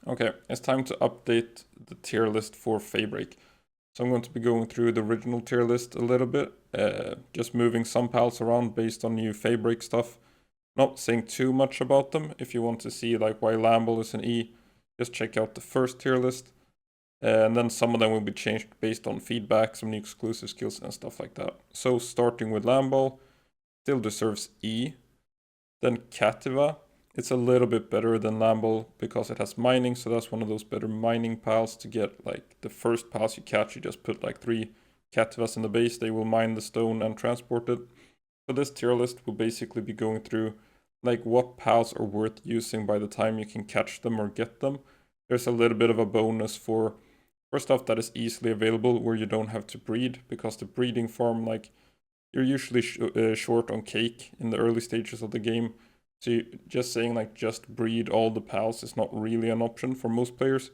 Okay, it's time to update the tier list for Feybreak. So I'm going to be going through the original tier list a little bit, just moving some pals around based on new Feybreak stuff. Not saying too much about them. If you want to see like why Lamble is an E, just check out the first tier list. And then some of them will be changed based on feedback, some new exclusive skills and stuff like that. So starting with Lamble, still deserves E. Then Cativa. It's a little bit better than Lamble because it has mining, so that's one of those better mining pals to get. Like the first pals you catch, you just put like 3 Cativas in the base, they will mine the stone and transport it. So this tier list will basically be going through like what pals are worth using by the time you can catch them or get them. There's a little bit of a bonus for stuff that is easily available where you don't have to breed, because the breeding farm, like you're usually short on cake in the early stages of the game. So just saying like just breed all the pals is not really an option for most players.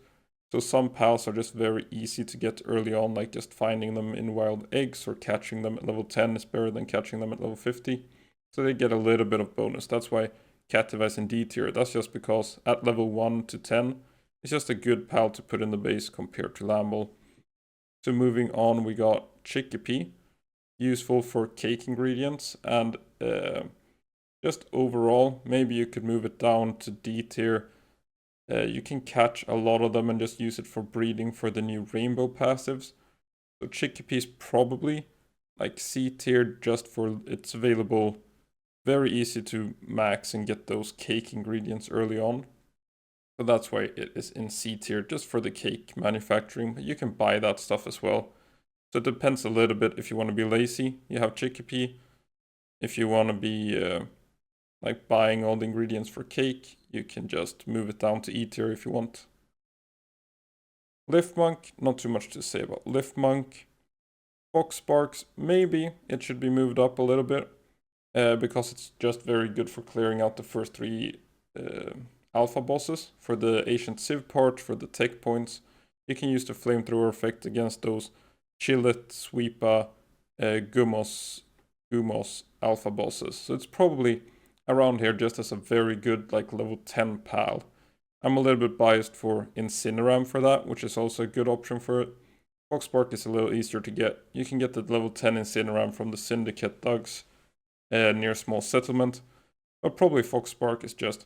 So some pals are just very easy to get early on, like just finding them in wild eggs or catching them at level 10 is better than catching them at level 50. So they get a little bit of bonus. That's why Cativa is in D tier. That's just because at level 1 to 10, it's just a good pal to put in the base compared to Lamble. So moving on, we got Chickpea, useful for cake ingredients, and just overall, maybe you could move it down to D tier. You can catch a lot of them and just use it for breeding for the new rainbow passives. So Chickpea is probably like C tier just for it's available, very easy to max and get those cake ingredients early on. So that's why it is in C tier, just for the cake manufacturing, but you can buy that stuff as well. So it depends a little bit. If you want to be lazy, you have Chickpea. If you want to be like buying all the ingredients for cake, you can just move it down to E tier if you want. Liftmonk, not too much to say about Liftmonk. Fox Sparks, maybe it should be moved up a little bit, because it's just very good for clearing out the first 3 alpha bosses. For the Ancient Civ part, for the tech points, you can use the flamethrower effect against those Chillet, Sweepa, Gumos alpha bosses. So it's probably around here just as a very good like level 10 pal. I'm a little bit biased for Incineram for that, which is also a good option for it. Foxspark is a little easier to get. You can get the level 10 Incineram from the Syndicate Dugs near Small Settlement, but probably Foxspark is just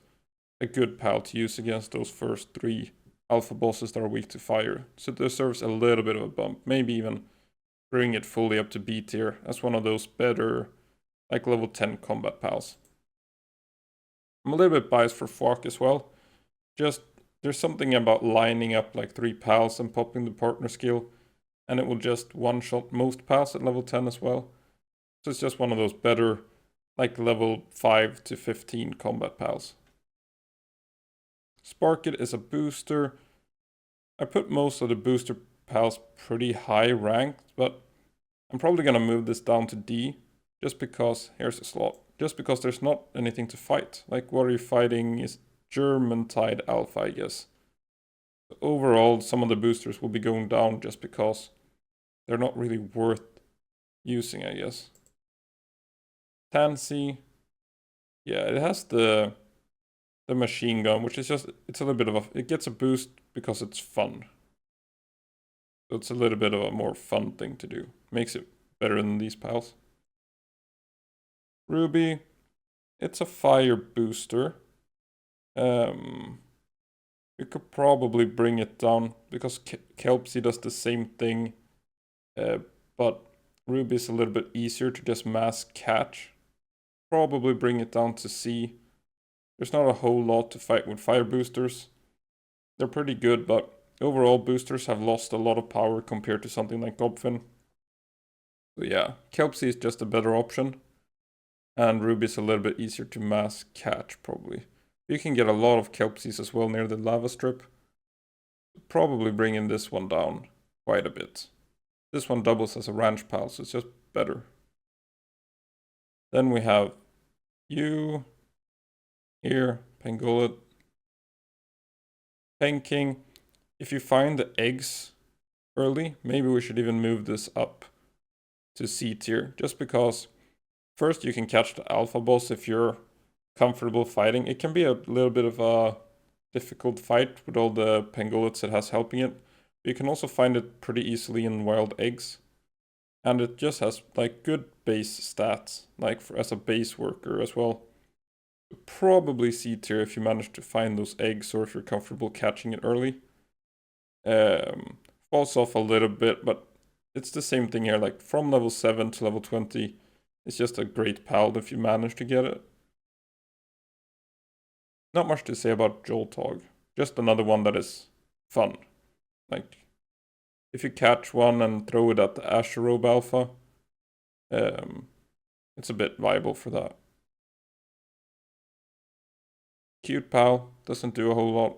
a good pal to use against those first 3 alpha bosses that are weak to fire. So it deserves a little bit of a bump, maybe even bring it fully up to B tier as one of those better like level 10 combat pals. I'm a little bit biased for Fawk as well. Just there's something about lining up like 3 pals and popping the partner skill, and it will just one-shot most pals at level 10 as well. So it's just one of those better like level 5 to 15 combat pals. Spark It is a booster. I put most of the booster pals pretty high ranked, but I'm probably gonna move this down to D, just because, here's a slot, just because there's not anything to fight. Like what are you fighting is German Tide Alpha, I guess. But overall, some of the boosters will be going down just because they're not really worth using, I guess. Tansy, yeah, it has the machine gun, which is just, it's a little bit of a, it gets a boost because it's fun. So it's a little bit of a more fun thing to do. Makes it better than these pals. Ruby, it's a fire booster. We could probably bring it down because Kelpsy does the same thing, but Ruby is a little bit easier to just mass catch. Probably bring it down to C. There's not a whole lot to fight with fire boosters. They're pretty good, but overall boosters have lost a lot of power compared to something like Gobfin. So yeah, Kelpsy is just a better option. And Ruby is a little bit easier to mass catch, probably. You can get a lot of Kelpsies as well near the lava strip. Probably bringing this one down quite a bit. This one doubles as a ranch pal, so it's just better. Then we have you here, Pangolin. King. If you find the eggs early, maybe we should even move this up to C tier, just because first you can catch the alpha boss if you're comfortable fighting. It can be a little bit of a difficult fight with all the pangolins it has helping it. But you can also find it pretty easily in wild eggs. And it just has like good base stats, like as a base worker as well. Probably C tier if you manage to find those eggs or if you're comfortable catching it early. Falls off a little bit, but it's the same thing here, like from level 7 to level 20, it's just a great pal if you manage to get it. Not much to say about Joltog, just another one that is fun. Like, if you catch one and throw it at the Asherobe Alpha, it's a bit viable for that. Cute pal, doesn't do a whole lot.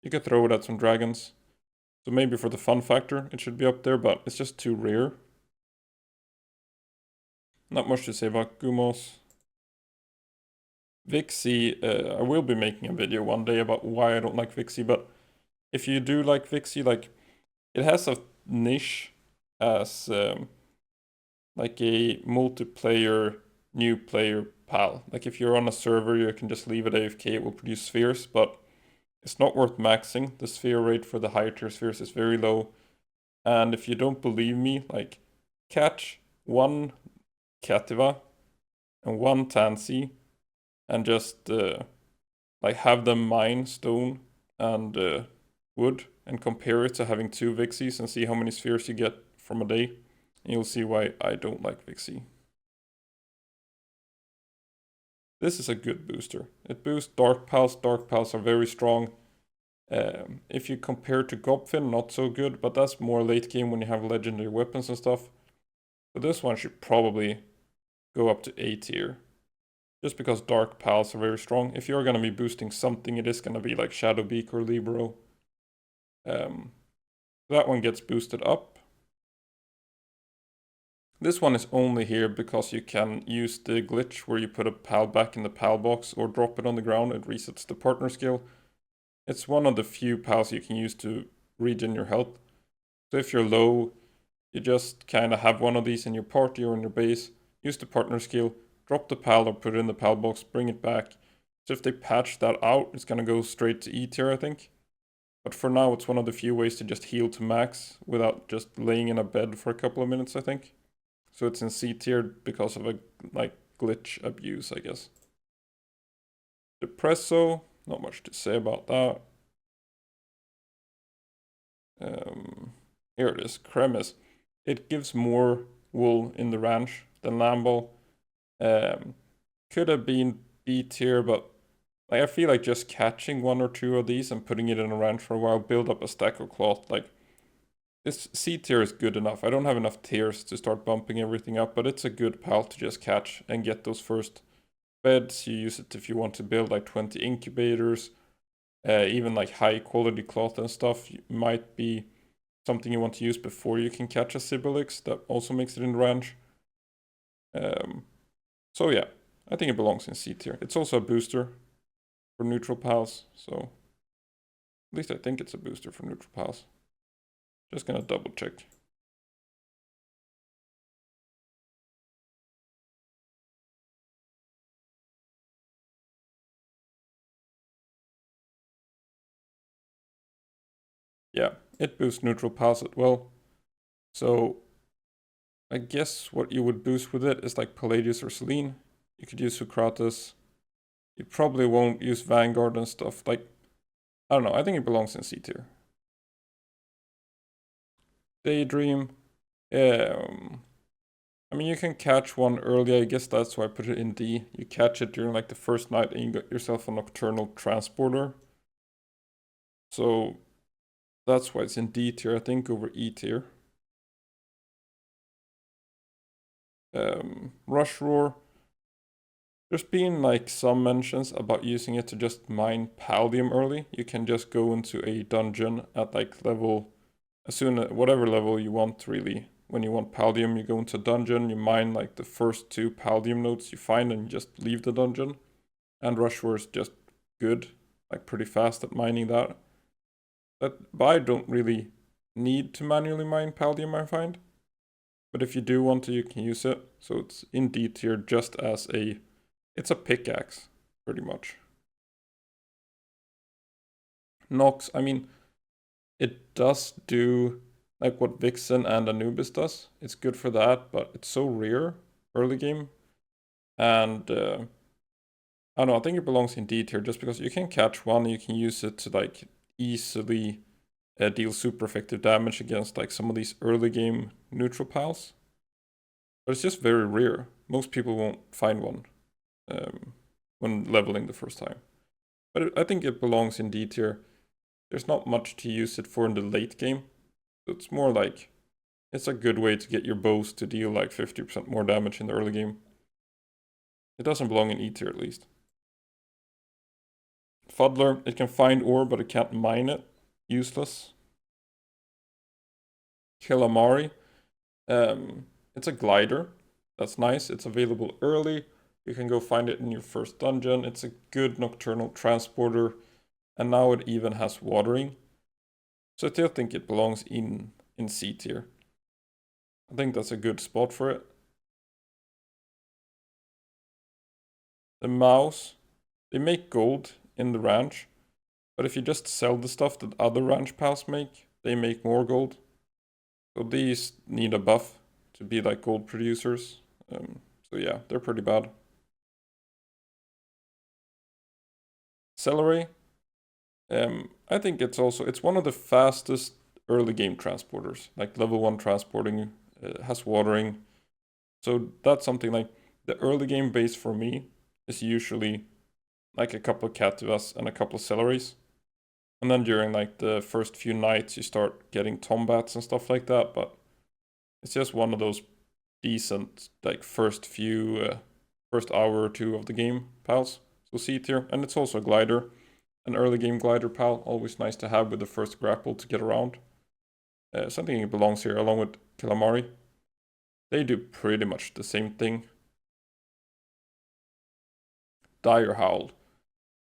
You could throw it at some dragons. So maybe for the fun factor, it should be up there, but it's just too rare. Not much to say about Gumos. Vixie, I will be making a video one day about why I don't like Vixie, but if you do like Vixie, like, it has a niche as like a multiplayer new player pal. Like if you're on a server, you can just leave it AFK, it will produce spheres, but it's not worth maxing. The sphere rate for the higher tier spheres is very low. And if you don't believe me, like, catch one Cativa and one Tansy and just like have them mine stone and wood and compare it to having 2 Vixies and see how many spheres you get from a day. And you'll see why I don't like Vixie. This is a good booster. It boosts Dark Pals. Dark Pals are very strong. If you compare to Gobfin, not so good, but that's more late game when you have legendary weapons and stuff. But this one should probably go up to A tier. Just because Dark Pals are very strong. If you're going to be boosting something, it is going to be like Shadowbeak or Libero. That one gets boosted up. This one is only here because you can use the glitch where you put a pal back in the pal box or drop it on the ground. It resets the partner skill. It's one of the few pals you can use to regen your health. So if you're low, you just kind of have one of these in your party or in your base. Use the partner skill, drop the pal or put it in the pal box, bring it back. So if they patch that out, it's going to go straight to E tier, I think. But for now, it's one of the few ways to just heal to max without just laying in a bed for a couple of minutes, I think. So it's in C tier because of a like glitch abuse, I guess. Depresso, not much to say about that. Here it is, Cremis. It gives more wool in the ranch than Lamball. Could have been B tier, but like, I feel like just catching 1 or 2 of these and putting it in a ranch for a while, build up a stack of cloth. Like, this C tier is good enough. I don't have enough tiers to start bumping everything up, but it's a good pal to just catch and get those first beds. You use it if you want to build like 20 incubators. Even like high quality cloth and stuff might be something you want to use before you can catch a Sibilix. That also makes it in the ranch. So yeah, I think it belongs in C tier. It's also a booster for neutral pals, so at least I think it's a booster for neutral pals. Just gonna double check. Yeah, it boosts neutral pals as well. So I guess what you would boost with it is like Palladius or Selene. You could use Socrates. You probably won't use Vanguard and stuff. Like, I don't know, I think it belongs in C tier. Daydream. I mean, you can catch one early. I guess that's why I put it in D. You catch it during like the first night and you got yourself a nocturnal transporter. So that's why it's in D tier, I think, over E tier. Rush Roar. There's been like some mentions about using it to just mine Paldium early. You can just go into a dungeon at like level, whatever level you want really. When you want Paldium, you go into a dungeon, you mine like the first 2 Paldium nodes you find and you just leave the dungeon. And Rush Roar is just good, like pretty fast at mining that. But I don't really need to manually mine Paldium, I find. But if you do want to, you can use it. So it's in D tier just as it's a pickaxe, pretty much. Nox, I mean, it does do like what Vixen and Anubis does. It's good for that, but it's so rare early game. And I don't know, I think it belongs in D tier just because you can catch one, you can use it to like easily deal super effective damage against like some of these early game neutral pals. But it's just very rare. Most people won't find one when leveling the first time. But I think it belongs in D tier. There's not much to use it for in the late game. So it's more like, it's a good way to get your bows to deal like 50% more damage in the early game. It doesn't belong in E tier at least. Fuddler, it can find ore, but it can't mine it. Useless. Calamari, it's a glider. That's nice. It's available early. You can go find it in your first dungeon. It's a good nocturnal transporter. And now it even has watering. So I still think it belongs in C tier. I think that's a good spot for it. The mouse, they make gold in the ranch. But if you just sell the stuff that other ranch pals make, they make more gold. So these need a buff to be like gold producers. So yeah, they're pretty bad. Celery, I think it's one of the fastest early game transporters. Like level 1 transporting, has watering. So that's something like the early game base for me is usually like a couple of Cativas and a couple of Celeries. And then during like the first few nights you start getting Tombats and stuff like that, but it's just one of those decent like first hour or two of the game pals. So C tier, and it's also a glider, an early game glider pal, always nice to have with the first grapple to get around. Something it belongs here along with Calamari. They do pretty much the same thing. Dire Howl,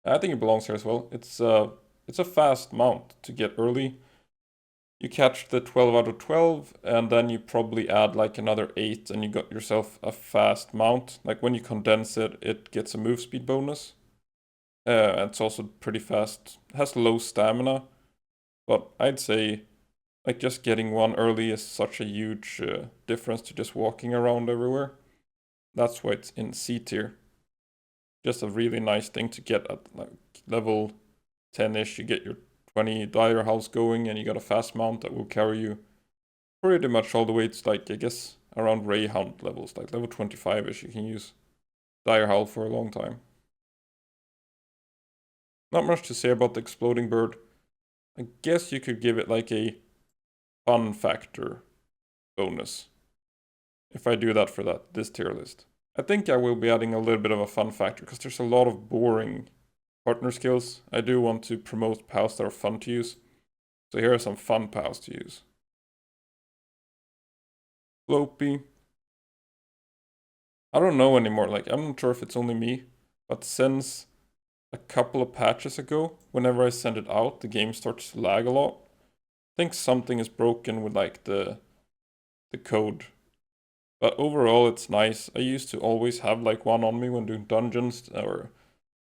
I think it belongs here as well. It's a fast mount to get early. You catch the 12 out of 12, and then you probably add like another 8, and you got yourself a fast mount. Like when you condense it, it gets a move speed bonus. And it's also pretty fast. It has low stamina, but I'd say like just getting one early is such a huge difference to just walking around everywhere. That's why it's in C tier. Just a really nice thing to get at like level 10-ish. You get your 20 dire house going, and you got a fast mount that will carry you pretty much all the way to like, I guess, around Rayhound levels, like level 25-ish. You can use dire howl for a long time. Not much to say about the exploding bird. I guess you could give it like a fun factor bonus if I do that for this tier list. I think I will be adding a little bit of a fun factor because there's a lot of boring partner skills. I do want to promote pals that are fun to use. So here are some fun pals to use. Floppy. I don't know anymore. Like, I'm not sure if it's only me, but since a couple of patches ago, whenever I send it out, the game starts to lag a lot. I think something is broken with like the code. But overall, it's nice. I used to always have like one on me when doing dungeons or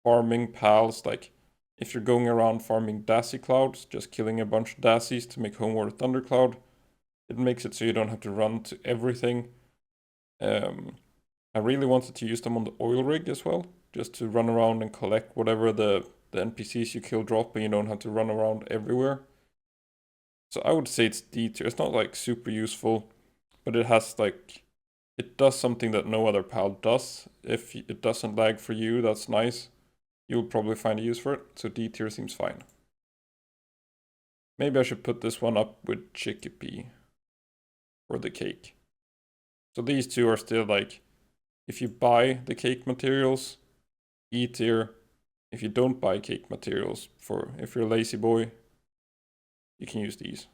farming pals. Like, if you're going around farming Dassy Clouds, just killing a bunch of Dassies to make Homeward Thundercloud, it makes it so you don't have to run to everything. I really wanted to use them on the oil rig as well, just to run around and collect whatever the NPCs you kill drop, and you don't have to run around everywhere. So I would say it's D tier. It's not like super useful, but it has like, it does something that no other pal does. If it doesn't lag for you, that's nice. You'll probably find a use for it, so D tier seems fine. Maybe I should put this one up with Chickpea for the cake. So these two are still like, if you buy the cake materials, E tier. If you don't buy cake materials, if you're a lazy boy, you can use these.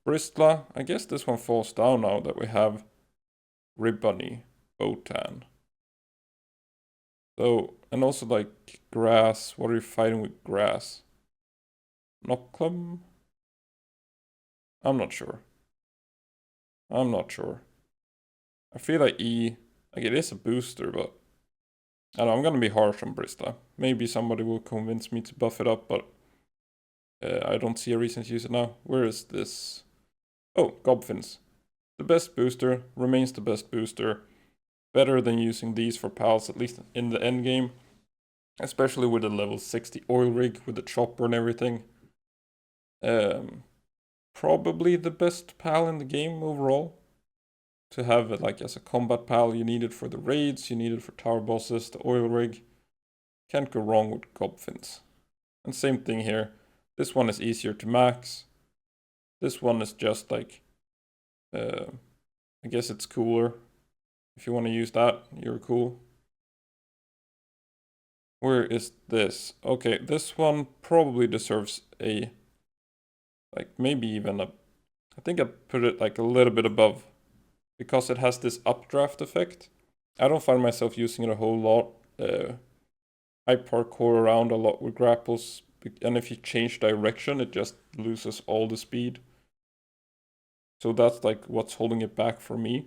Bristla, I guess this one falls down now that we have Ribbony, Botan. So, and also like grass, what are you fighting with grass? Nocklum? I'm not sure. I feel like E, like it is a booster, but I know, I'm gonna be harsh on Brista. Maybe somebody will convince me to buff it up, but I don't see a reason to use it now. Where is this? Oh, Gobfins. The best booster, remains the best booster. Better than using these for pals, at least in the end game. Especially with the level 60 oil rig, with the chopper and everything. Probably the best pal in the game overall. To have it like as a combat pal, you need it for the raids, you need it for tower bosses, the oil rig. Can't go wrong with Gobfins. And same thing here. This one is easier to max. This one is just like, I guess it's cooler. If you want to use that, you're cool. Where is this? Okay, this one probably deserves a, like maybe even a, I think I'd put it like a little bit above. Because it has this updraft effect. I don't find myself using it a whole lot. I parkour around a lot with grapples, and if you change direction, it just loses all the speed. So that's like what's holding it back for me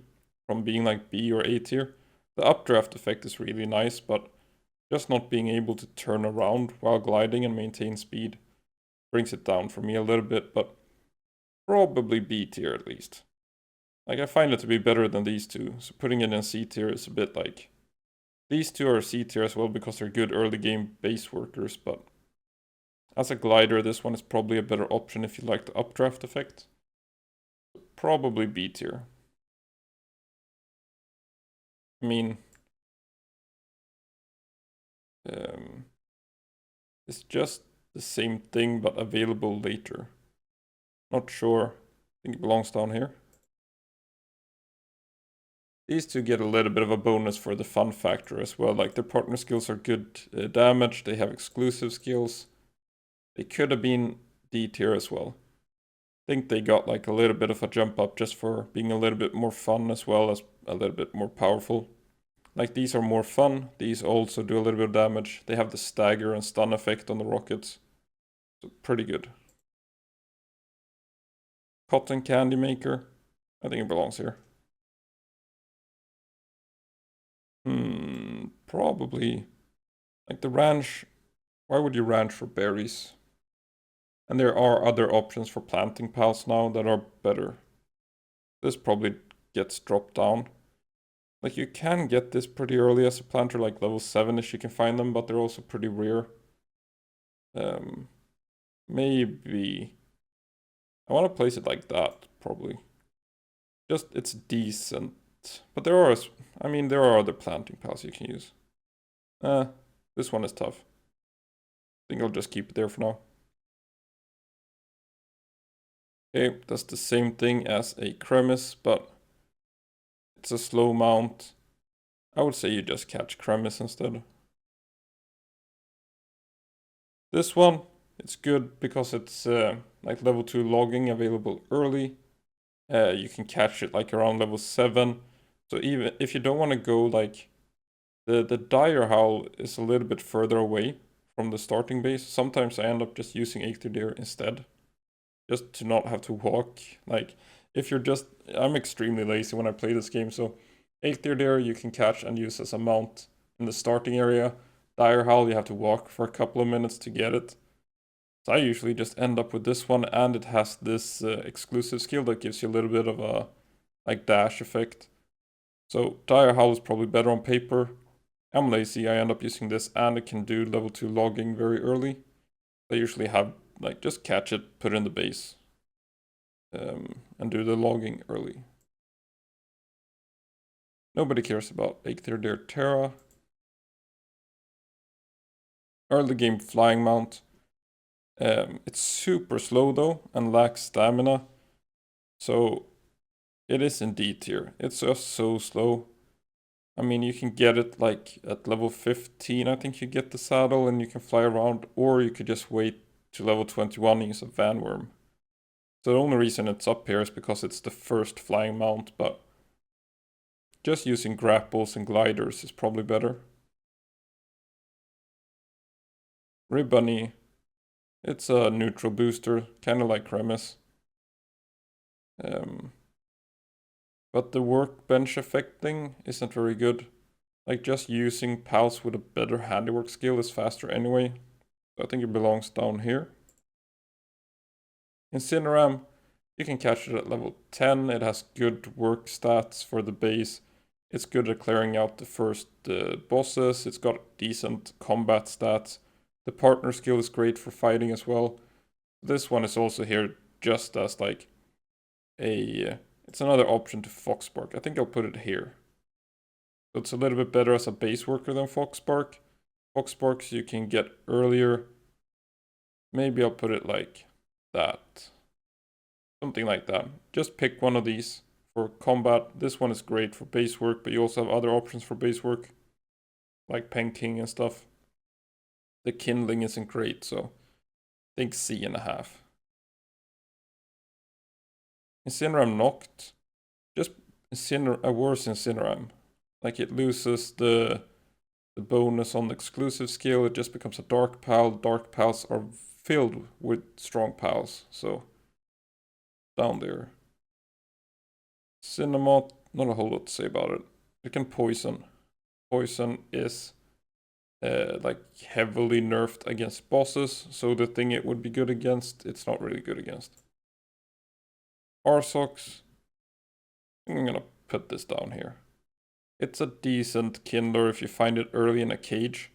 from being like B or A tier. The updraft effect is really nice, but just not being able to turn around while gliding and maintain speed brings it down for me a little bit, but probably B tier at least. Like, I find it to be better than these two, so putting it in C tier is a bit like... These two are C tier as well because they're good early game base workers, but as a glider, this one is probably a better option if you like the updraft effect. Probably B tier. I mean... it's just the same thing but available later. Not sure. I think it belongs down here. These two get a little bit of a bonus for the fun factor as well. Like, their partner skills are good damage, they have exclusive skills. They could have been D tier as well. I think they got like a little bit of a jump up just for being a little bit more fun as well as a little bit more powerful. Like, these are more fun, these also do a little bit of damage. They have the stagger and stun effect on the rockets. So pretty good. Cotton candy maker. I think it belongs here. Probably. Like the ranch. Why would you ranch for berries? And there are other options for planting pals now that are better. This probably gets dropped down. Like, you can get this pretty early as a planter, like level 7ish you can find them, but they're also pretty rare. Maybe... I want to place it like that, probably. Just, it's decent. But there are, I mean, there are other planting pals you can use. This one is tough. I think I'll just keep it there for now. Okay, that's the same thing as a Cremis, but it's a slow mount. I would say you just catch Cremis instead. This one, it's good because it's like level 2 logging available early. You can catch it like around level 7. So even if you don't want to go like... The Dire Howl is a little bit further away from the starting base. Sometimes I end up just using Eikthyr instead. Just to not have to walk. Like, if you're just... I'm extremely lazy when I play this game, so... Eikthyr you can catch and use as a mount in the starting area. Dire Howl, you have to walk for a couple of minutes to get it. So I usually just end up with this one, and it has this exclusive skill that gives you a little bit of a like dash effect. So Dire Howl is probably better on paper. I'm lazy, I end up using this, and it can do level 2 logging very early. I usually have, like, just catch it, put it in the base, and do the logging early. Nobody cares about Eikthyr Terra. Early game flying mount. It's super slow though, and lacks stamina. So it is in D tier. It's just so slow. I mean, you can get it like at level 15, I think you get the saddle and you can fly around, or you could just wait to level 21 and use a Vanworm. So the only reason it's up here is because it's the first flying mount, but just using grapples and gliders is probably better. Ribbunny, it's a neutral booster, kind of like Cremis. But the workbench effect thing isn't very good. Like just using pals with a better handiwork skill is faster anyway. So I think it belongs down here. Incineram, you can catch it at level 10. It has good work stats for the base. It's good at clearing out the first bosses. It's got decent combat stats. The partner skill is great for fighting as well. This one is also here just as like it's another option to Foxbark. I think I'll put it here. So it's a little bit better as a base worker than Foxbark. Foxbarks you can get earlier. Maybe I'll put it like that. Something like that. Just pick one of these for combat. This one is great for base work, but you also have other options for base work, like Penking and stuff. The kindling isn't great, so I think C.5. Incineram knocked. Just a worse Incineram. Like it loses the bonus on the exclusive skill. It just becomes a dark pal. Dark pals are filled with strong pals, so down there. Cinnamon, not a whole lot to say about it. It can poison. Poison is like heavily nerfed against bosses, so the thing it would be good against, it's not really good against. Arsox, I'm gonna put this down here. It's a decent kindler if you find it early in a cage.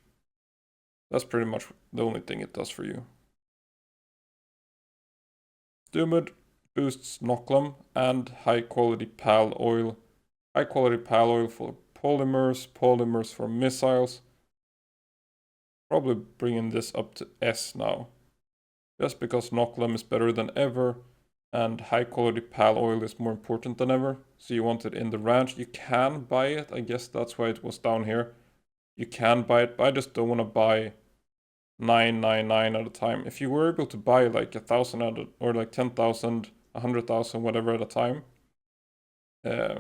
That's pretty much the only thing it does for you. Dumud boosts Noclum and high quality pal oil. High quality pal oil for polymers, polymers for missiles. Probably bringing this up to S now. Just because Noclum is better than ever and high quality pal oil is more important than ever. So you want it in the ranch. You can buy it. I guess that's why it was down here. You can buy it, but I just don't want to buy 999 at a time. If you were able to buy like 1,000 at a, or like 10,000, 100,000, whatever at a time, it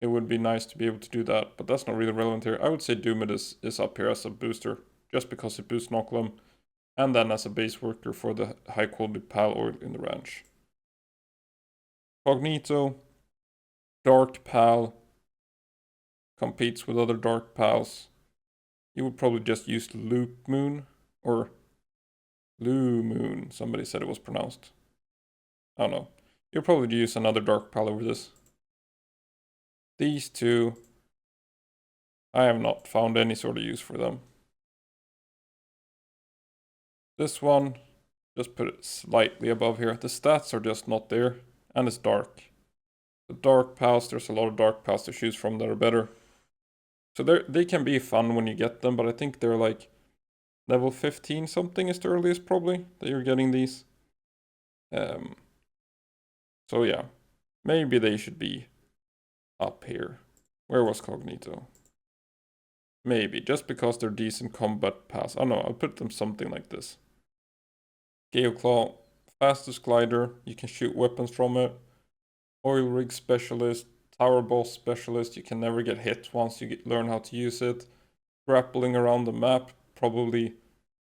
would be nice to be able to do that, but that's not really relevant here. I would say Doomit is up here as a booster, just because it boosts Noclum, and then as a base worker for the high quality pal oil in the ranch. Cognito, Dark Pal, competes with other Dark Pals. You would probably just use Loop Moon, or Lou Moon, somebody said it was pronounced. I don't know. You'll probably use another Dark Pal over this. These two, I have not found any sort of use for them. This one, just put it slightly above here. The stats are just not there, and it's dark. The dark pals, there's a lot of dark pals to choose from that are better. So they can be fun when you get them, but I think they're like level 15 something is the earliest probably that you're getting these. So yeah, maybe they should be up here. Where was Cognito? Maybe, just because they're decent combat pass. Oh no, I'll put them something like this. Gale Claw, fastest glider, you can shoot weapons from it. Oil rig specialist, tower boss specialist, you can never get hit once you learn how to use it. Grappling around the map, probably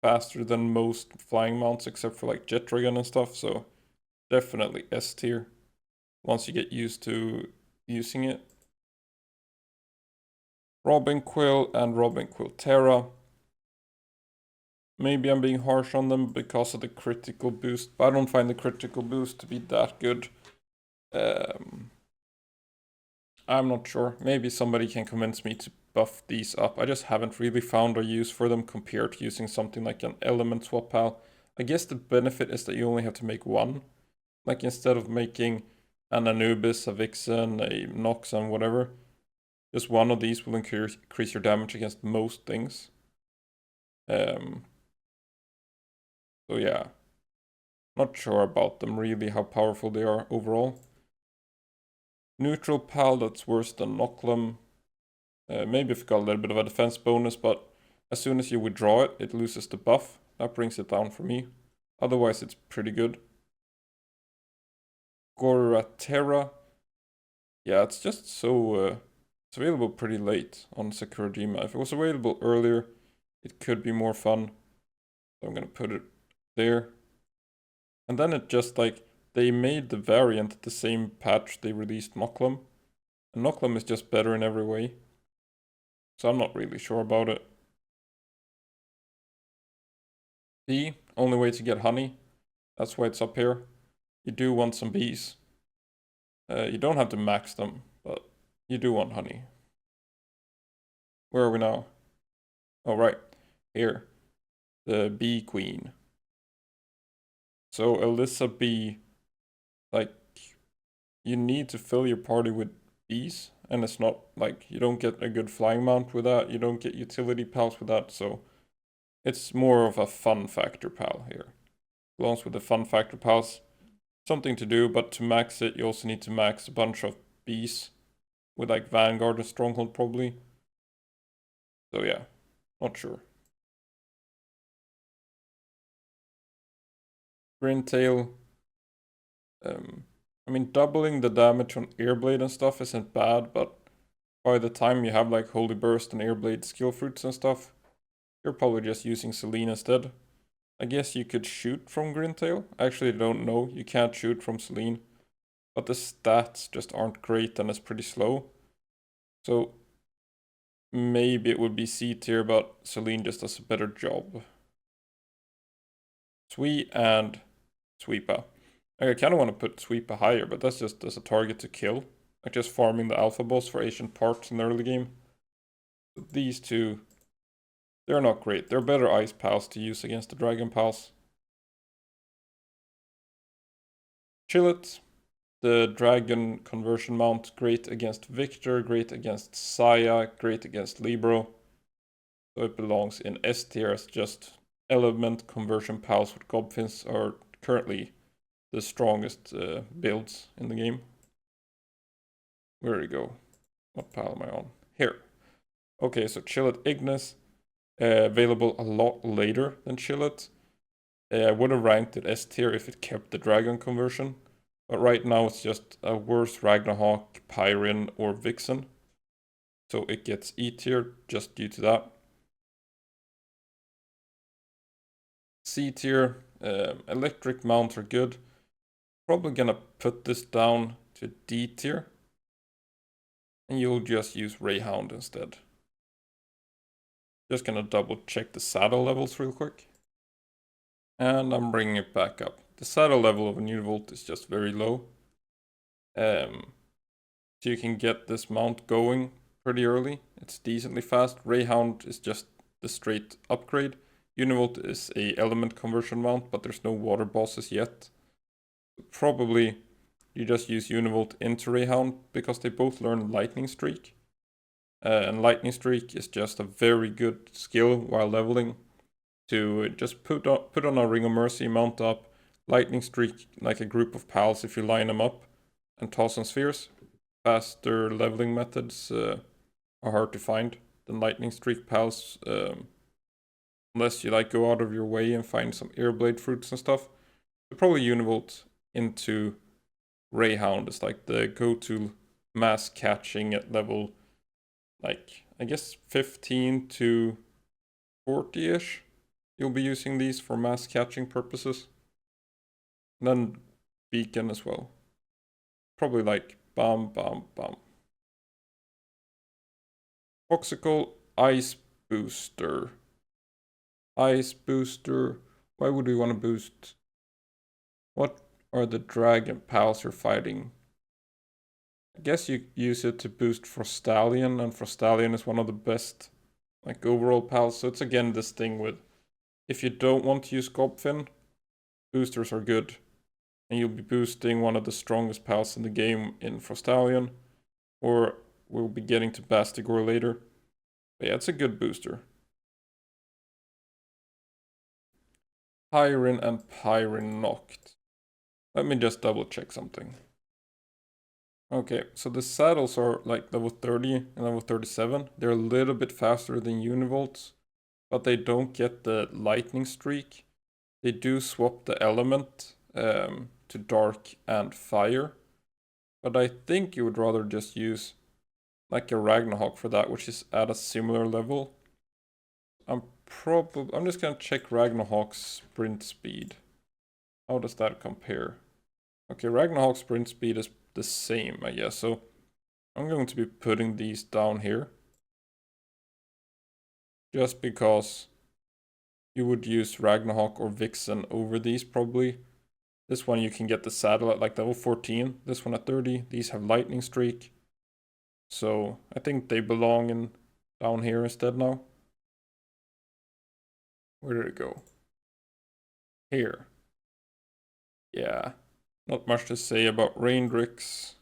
faster than most flying mounts except for like jet dragon and stuff, so definitely S tier once you get used to using it. Robin Quill and Robin Quill Terra. Maybe I'm being harsh on them because of the critical boost, but I don't find the critical boost to be that good. I'm not sure. Maybe somebody can convince me to buff these up. I just haven't really found a use for them compared to using something like an element swap pal. I guess the benefit is that you only have to make one. Like instead of making an Anubis, a Vixen, a Nox, and whatever, just one of these will increase your damage against most things. So yeah, not sure about them really, how powerful they are overall. Neutral pal that's worse than Noclum. Maybe if you got a little bit of a defense bonus, but as soon as you withdraw it, it loses the buff. That brings it down for me. Otherwise, it's pretty good. Goratera. Yeah, it's just so... it's available pretty late on Sakurajima. If it was available earlier, it could be more fun. So I'm gonna put it there. And then it just like, they made the variant the same patch they released Noclum. And Noclum is just better in every way. So I'm not really sure about it. Bee, only way to get honey. That's why it's up here. You do want some bees. You don't have to max them, but you do want honey. Where are we now? Oh, right. Here. The bee queen. So Alyssa Bee, like, you need to fill your party with bees. And it's not like you don't get a good flying mount with that. You don't get utility pals with that. So it's more of a fun factor pal here. Belongs with the fun factor pals. Something to do, but to max it, you also need to max a bunch of bees with like Vanguard and Stronghold probably. So yeah, not sure. Grintail. I mean, doubling the damage on Airblade and stuff isn't bad, but by the time you have like Holy Burst and Airblade skill fruits and stuff, you're probably just using Selene instead. I guess you could shoot from Grintail. I actually don't know. You can't shoot from Selene. But the stats just aren't great and it's pretty slow. So maybe it would be C tier, but Selene just does a better job. Sweet and Sweepa. I kind of want to put Sweepa higher, but that's just as a target to kill. Like just farming the alpha boss for ancient parts in the early game. These two, they're not great. They're better ice pals to use against the dragon pals. Chillet, the dragon conversion mount, great against Victor, great against Saya, great against Libro. So it belongs in S tier as just element conversion pals with Gobfins are currently the strongest builds in the game. Where do we go? What pile am I on? Here. Okay, so Chillet Ignis, available a lot later than Chillet. I would have ranked it S tier if it kept the dragon conversion. But right now it's just a worse Ragnarok, Pyrin, or Vixen. So it gets E tier just due to that. C tier, electric mounts are good. Probably gonna put this down to D tier. And you'll just use Rayhound instead. Just gonna double check the saddle levels real quick. And I'm bringing it back up. The saddle level of a Univolt is just very low. So you can get this mount going pretty early. It's decently fast. Rayhound is just the straight upgrade. Univolt is a element conversion mount, but there's no water bosses yet. Probably you just use Univolt into Rayhound because they both learn Lightning Streak. And Lightning Streak is just a very good skill while leveling to just put on a Ring of Mercy, mount up, Lightning Streak like a group of pals if you line them up, and toss on spheres. Faster leveling methods are hard to find than Lightning Streak pals, unless you like go out of your way and find some Airblade fruits and stuff. So probably Univolt into Rayhound is like the go-to mass catching at level, like, I guess 15 to 40-ish. You'll be using these for mass catching purposes. And then Beacon as well. Probably like bam, bam, bam. Foxicle Ice Booster. Ice Booster. Why would we want to boost? What are the dragon pals you're fighting? I guess you use it to boost Frostallion, and Frostallion is one of the best like overall pals. So it's again this thing with if you don't want to use Gobfin, boosters are good. And you'll be boosting one of the strongest pals in the game in Frostallion. Or we'll be getting to Bastigor later. But yeah, it's a good booster. Pyrin and Pyrin knocked. Let me just double check something. Okay, so the saddles are like level 30 and level 37. They're a little bit faster than Univolts, but they don't get the lightning streak. They do swap the element to dark and fire. But I think you would rather just use like a Ragnarok for that, which is at a similar level. I'm just gonna check Ragnarok's sprint speed. How does that compare? Okay, Ragnarok's sprint speed is the same, I guess. So I'm going to be putting these down here. just because you would use Ragnarok or Vixen over these probably. This one you can get the saddle at like level 14, this one at 30. These have Lightning Streak. So I think they belong in down here instead now. Where did it go? Here. Yeah, not much to say about Raindrix.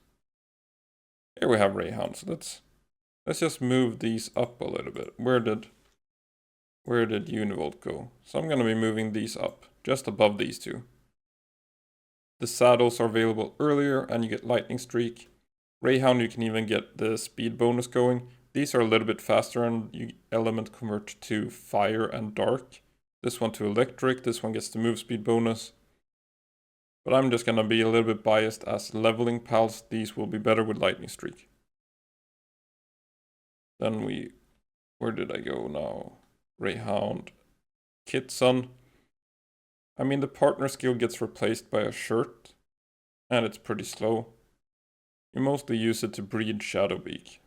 Here we have Rayhound, so let's just move these up a little bit. Where did Univolt go? So I'm gonna be moving these up, just above these two. The saddles are available earlier and you get Lightning Streak. Rayhound, you can even get the speed bonus going. These are a little bit faster and you element convert to fire and dark. This one to electric, this one gets the move speed bonus. But I'm just gonna be a little bit biased as leveling pals. These will be better with Lightning Streak. Then where did I go now? Rayhound, Kitsun. I mean, the partner skill gets replaced by a shirt, and it's pretty slow. You mostly use it to breed Shadowbeak.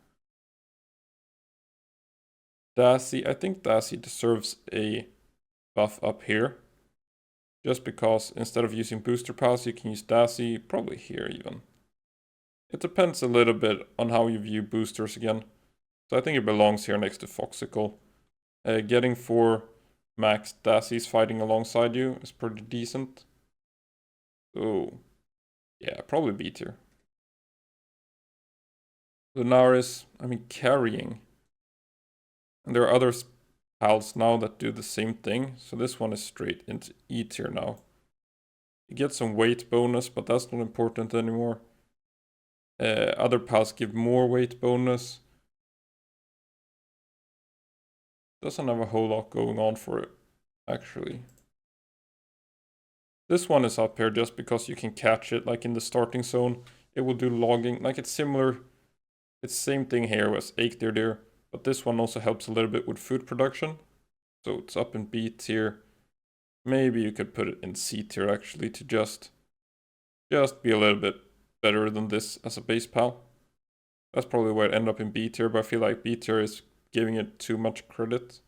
Dassy, I think Dassy deserves a buff up here. Just because instead of using booster pals, you can use Dassy, probably here even. It depends a little bit on how you view boosters again. So I think it belongs here next to Foxicle. Getting 4 max Dassies fighting alongside you is pretty decent. So yeah, probably B tier. Lunaris, I mean carrying. And there are other pals now that do the same thing. So this one is straight into E tier now. You get some weight bonus, but that's not important anymore. Other pals give more weight bonus. Doesn't have a whole lot going on for it, actually. This one is up here just because you can catch it, like in the starting zone. It will do logging, like it's similar. It's the same thing here as Eikthyr, but this one also helps a little bit with food production. So it's up in B tier. Maybe you could put it in C tier actually to just be a little bit better than this as a base pal. That's probably where it ended up in B tier, but I feel like B tier is giving it too much credit.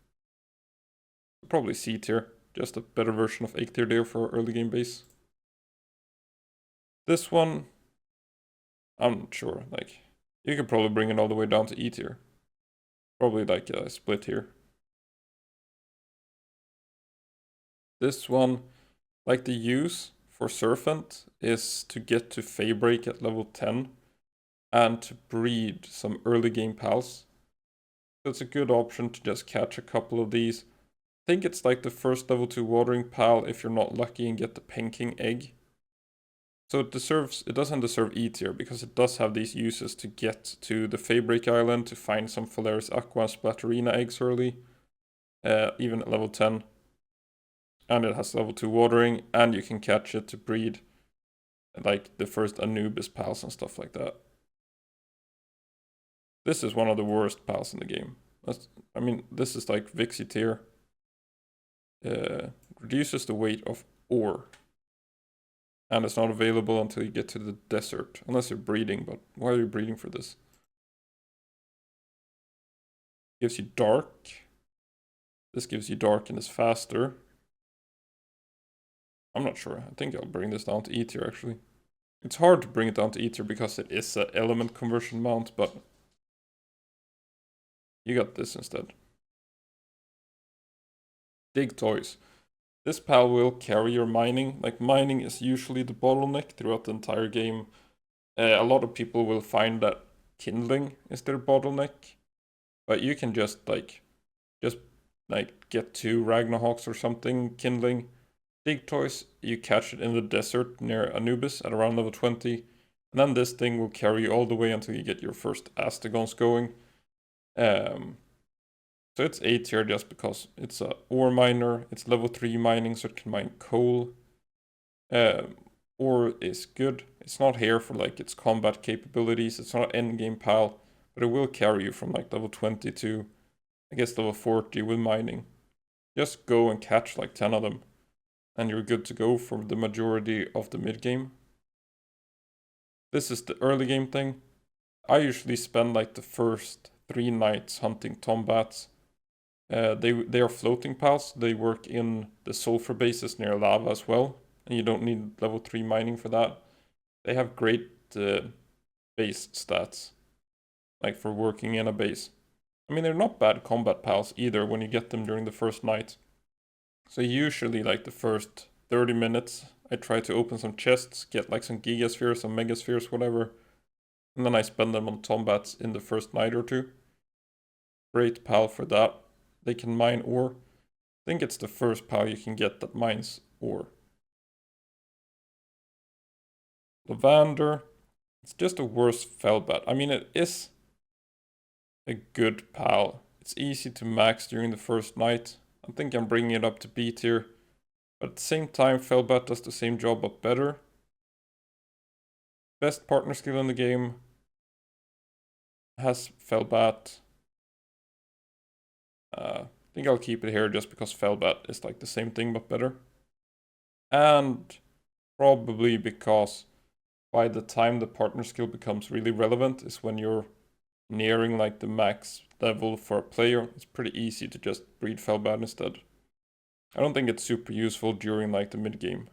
Probably C tier, just a better version of Eikthyr for early game base. This one, I'm not sure, like, you could probably bring it all the way down to E tier. Probably like a split here. This one, like the use for Serpent, is to get to Feybreak at level 10 and to breed some early game pals. So it's a good option to just catch a couple of these. I think it's like the first level 2 watering pal if you're not lucky and get the Penking egg. So it doesn't deserve E tier because it does have these uses to get to the Feybreak Island to find some Phalaris Aqua and Splatterina eggs early, even at level 10. And it has level 2 watering, and you can catch it to breed like the first Anubis pals and stuff like that. This is one of the worst pals in the game. I mean, this is like Vixie tier. Reduces the weight of ore. And it's not available until you get to the desert. Unless you're breeding, but why are you breeding for this? Gives you dark. This gives you dark and is faster. I'm not sure. I think I'll bring this down to E tier actually. It's hard to bring it down to E tier because it is an element conversion mount, but you got this instead. Dig Toys. This pal will carry your mining. Like, mining is usually the bottleneck throughout the entire game. A lot of people will find that kindling is their bottleneck. But you can just get 2 Ragnaroks or something kindling. Dig Toys, you catch it in the desert near Anubis at around level 20. And then this thing will carry you all the way until you get your first Astegons going. So it's A tier just because it's a ore miner. It's level 3 mining, so it can mine coal. Ore is good. It's not here for like its combat capabilities. It's not an endgame pal, but it will carry you from like level 20 to, I guess, level 40 with mining. Just go and catch like 10 of them, and you're good to go for the majority of the mid game. This is the early game thing. I usually spend like the first 3 nights hunting tombats. They are floating pals. They work in the sulfur bases near lava as well, and you don't need level 3 mining for that. They have great base stats, like for working in a base. I mean, they're not bad combat pals either when you get them during the first night. So usually, like the first 30 minutes, I try to open some chests, get like some gigaspheres, some megaspheres, whatever, and then I spend them on tombats in the first night or two. Great pal for that. They can mine ore. I think it's the first pal you can get that mines ore. Lavander. It's just a worse Felbat. I mean, it is a good pal. It's easy to max during the first night. I think I'm bringing it up to B tier. But at the same time, Felbat does the same job but better. Best partner skill in the game has Felbat. I think I'll keep it here just because Felbat is like the same thing but better. And probably because by the time the partner skill becomes really relevant is when you're nearing like the max level for a player. It's pretty easy to just breed Felbat instead. I don't think it's super useful during like the mid game.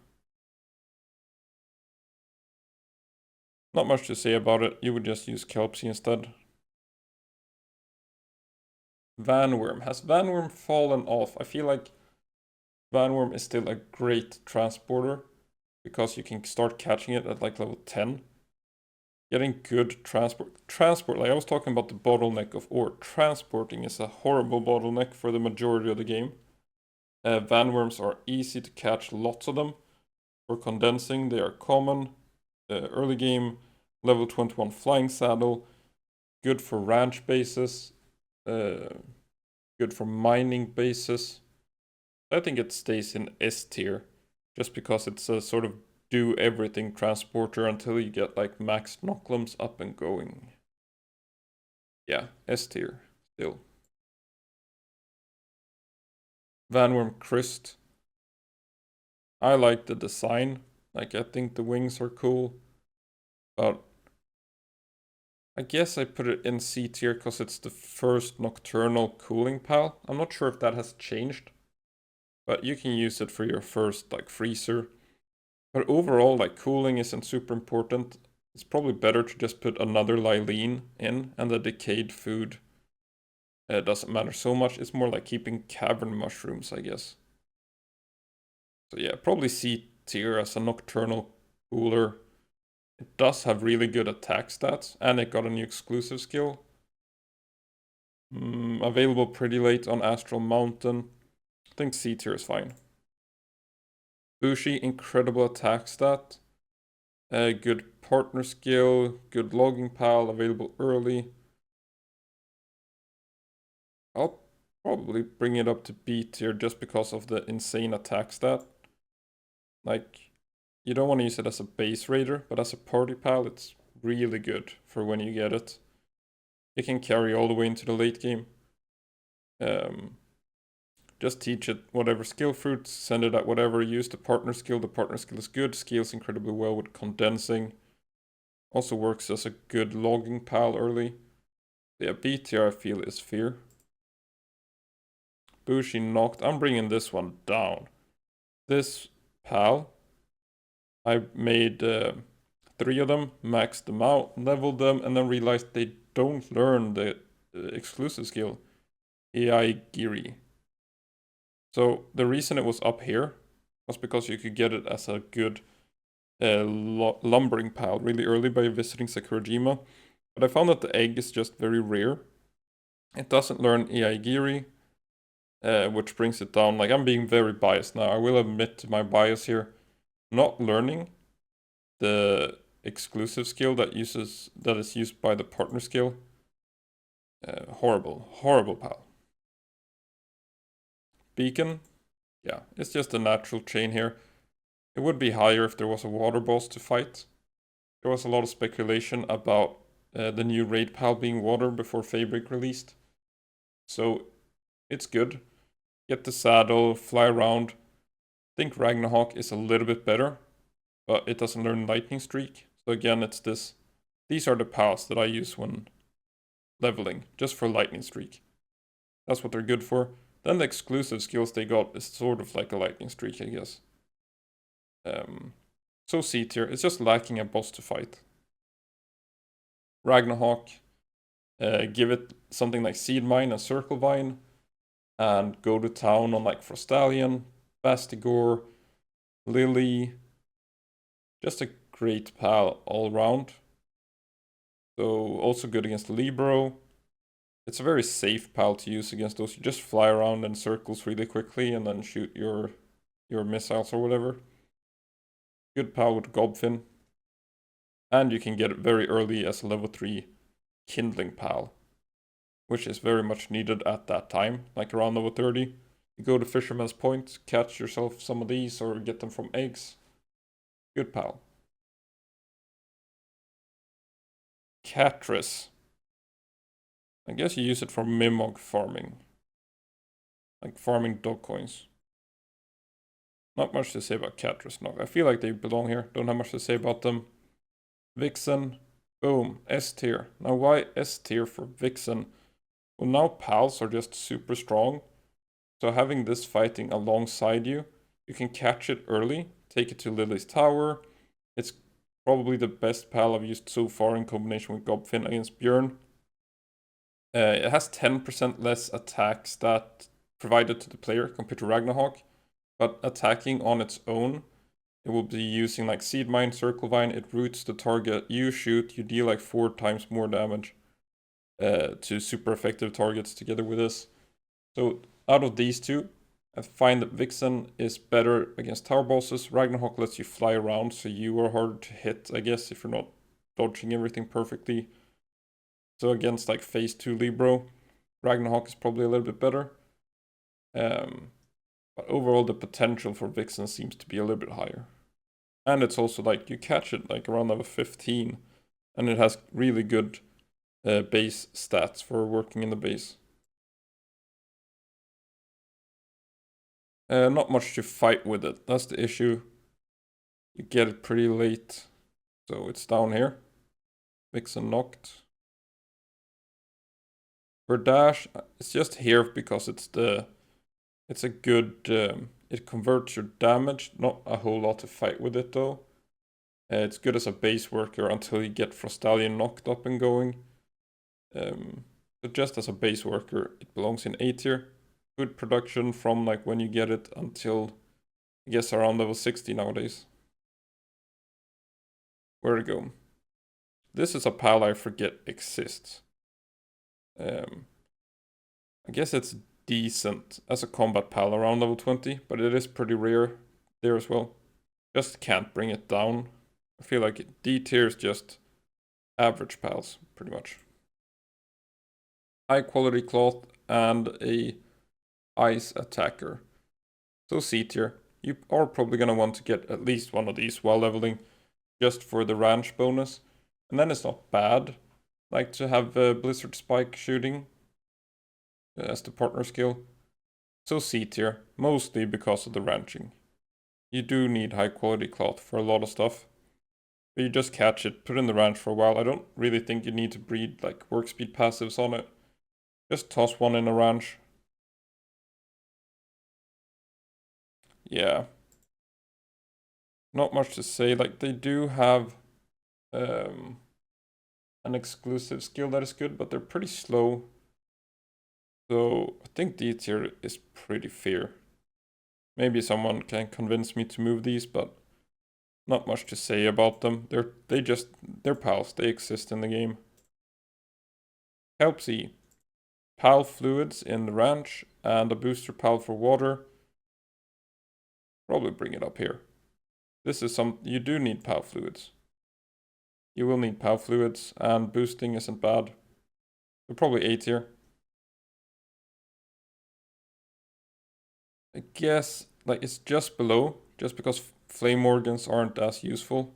Not much to say about it. You would just use Kelpsy instead. Vanworm. Has Vanworm fallen off? I feel like Vanworm is still a great transporter because you can start catching it at like level 10. Getting good transport, like I was talking about the bottleneck of ore. Transporting is a horrible bottleneck for the majority of the game. Vanworms are easy to catch, lots of them. For condensing, they are common. Early game, level 21 flying saddle. Good for ranch bases. Good for mining bases. I think it stays in S tier. Just because it's a sort of do everything transporter until you get like max Noclums up and going. Yeah, S tier still. Vanworm Christ. I like the design. Like I think the wings are cool. But I guess I put it in C tier because it's the first nocturnal cooling pal. I'm not sure if that has changed. But you can use it for your first like freezer. But overall, like cooling isn't super important. It's probably better to just put another Lylene in, and the decayed food doesn't matter so much. It's more like keeping cavern mushrooms, I guess. So yeah, probably C tier as a nocturnal cooler. It does have really good attack stats, and it got a new exclusive skill. Available pretty late on Astral Mountain. I think C tier is fine. Bushi, incredible attack stat. Good partner skill, good logging pal, available early. I'll probably bring it up to B tier just because of the insane attack stat. Like, you don't want to use it as a base raider, but as a party pal, it's really good for when you get it. It can carry all the way into the late game. Just teach it whatever skill fruits, send it at whatever, use the partner skill. The partner skill is good, scales incredibly well with condensing. Also works as a good logging pal early. Yeah, B tier I feel is Fear. Bushi knocked. I'm bringing this one down. This pal, I made 3 of them, maxed them out, leveled them, and then realized they don't learn the exclusive skill, AI Giri. So the reason it was up here was because you could get it as a good lumbering pal really early by visiting Sakurajima. But I found that the egg is just very rare. It doesn't learn AI Giri, which brings it down. Like, I'm being very biased now. I will admit to my bias here. Not learning the exclusive skill that is used by the partner skill. Horrible pal. Beacon, yeah, it's just a natural chain here. It would be higher if there was a water boss to fight. There was a lot of speculation about the new raid pal being water before Feybreak released. So it's good. Get the saddle, fly around. I think Ragnarok is a little bit better, but it doesn't learn Lightning Streak. So again, it's this. These are the pals that I use when leveling, just for Lightning Streak. That's what they're good for. Then the exclusive skills they got is sort of like a lightning streak, I guess. So C tier, it's just lacking a boss to fight. Ragnarok, give it something like Seed Mine and Circle Vine, and go to town on like Frostallion, Bastigor, Lily. Just a great pal all around. So also good against Libero. It's a very safe pal to use against those. You just fly around in circles really quickly and then shoot your missiles or whatever. Good pal with Gobfin. And you can get it very early as a level 3 Kindling pal, which is very much needed at that time, like around level 30. You go to Fisherman's Point, catch yourself some of these or get them from eggs. Good pal. Catris. I guess you use it for Mimog farming. Like farming dog coins. Not much to say about Catris. No, I feel like they belong here. Don't have much to say about them. Vixen. Boom. S tier. Now why S tier for Vixen? Well, now pals are just super strong. So having this fighting alongside you, you can catch it early, take it to Lily's tower. It's probably the best pal I've used so far in combination with Gobfin against Björn. It has 10% less attack stat provided to the player compared to Ragnarok, but attacking on its own, it will be using like Seed Mine, Circle Vine, it roots the target, you shoot, you deal like 4 times more damage to super effective targets together with this. So out of these two, I find that Vixen is better against tower bosses. Ragnarok lets you fly around, so you are harder to hit, I guess, if you're not dodging everything perfectly. So against like phase 2 Libero, Ragnarok is probably a little bit better. But overall the potential for Vixen seems to be a little bit higher. And it's also like you catch it like around level 15 and it has really good base stats for working in the base. Not much to fight with it, that's the issue. You get it pretty late, so it's down here. Vixen knocked. For dash, it's just here because it's a good, it converts your damage, not a whole lot to fight with it though. It's good as a base worker until you get Frostallion knocked up and going. But just as a base worker, it belongs in A tier. Good production from like when you get it until, I guess, around level 60 nowadays. Where to go? This is a pal I forget exists. I guess it's decent as a combat pal around level 20, but it is pretty rare there as well. Just can't bring it down. I feel like D tier is just average pals, pretty much. High quality cloth and a ice attacker. So C tier. You are probably gonna want to get at least one of these while leveling, just for the ranch bonus. And then it's not bad. Like to have Blizzard Spike shooting as the partner skill. So C tier, mostly because of the ranching. You do need high quality cloth for a lot of stuff. But you just catch it, put in the ranch for a while. I don't really think you need to breed like work speed passives on it. Just toss one in a ranch. Yeah. Not much to say. Like they do have an exclusive skill that is good, but they're pretty slow. So I think D tier is pretty fair. Maybe someone can convince me to move these, but not much to say about them. They're pals. They exist in the game. Help C. Pal fluids in the ranch and a booster pal for water. Probably bring it up here. This is you do need pal fluids. You will need pal fluids and boosting isn't bad. They're probably A tier. I guess like it's just below, just because flame organs aren't as useful.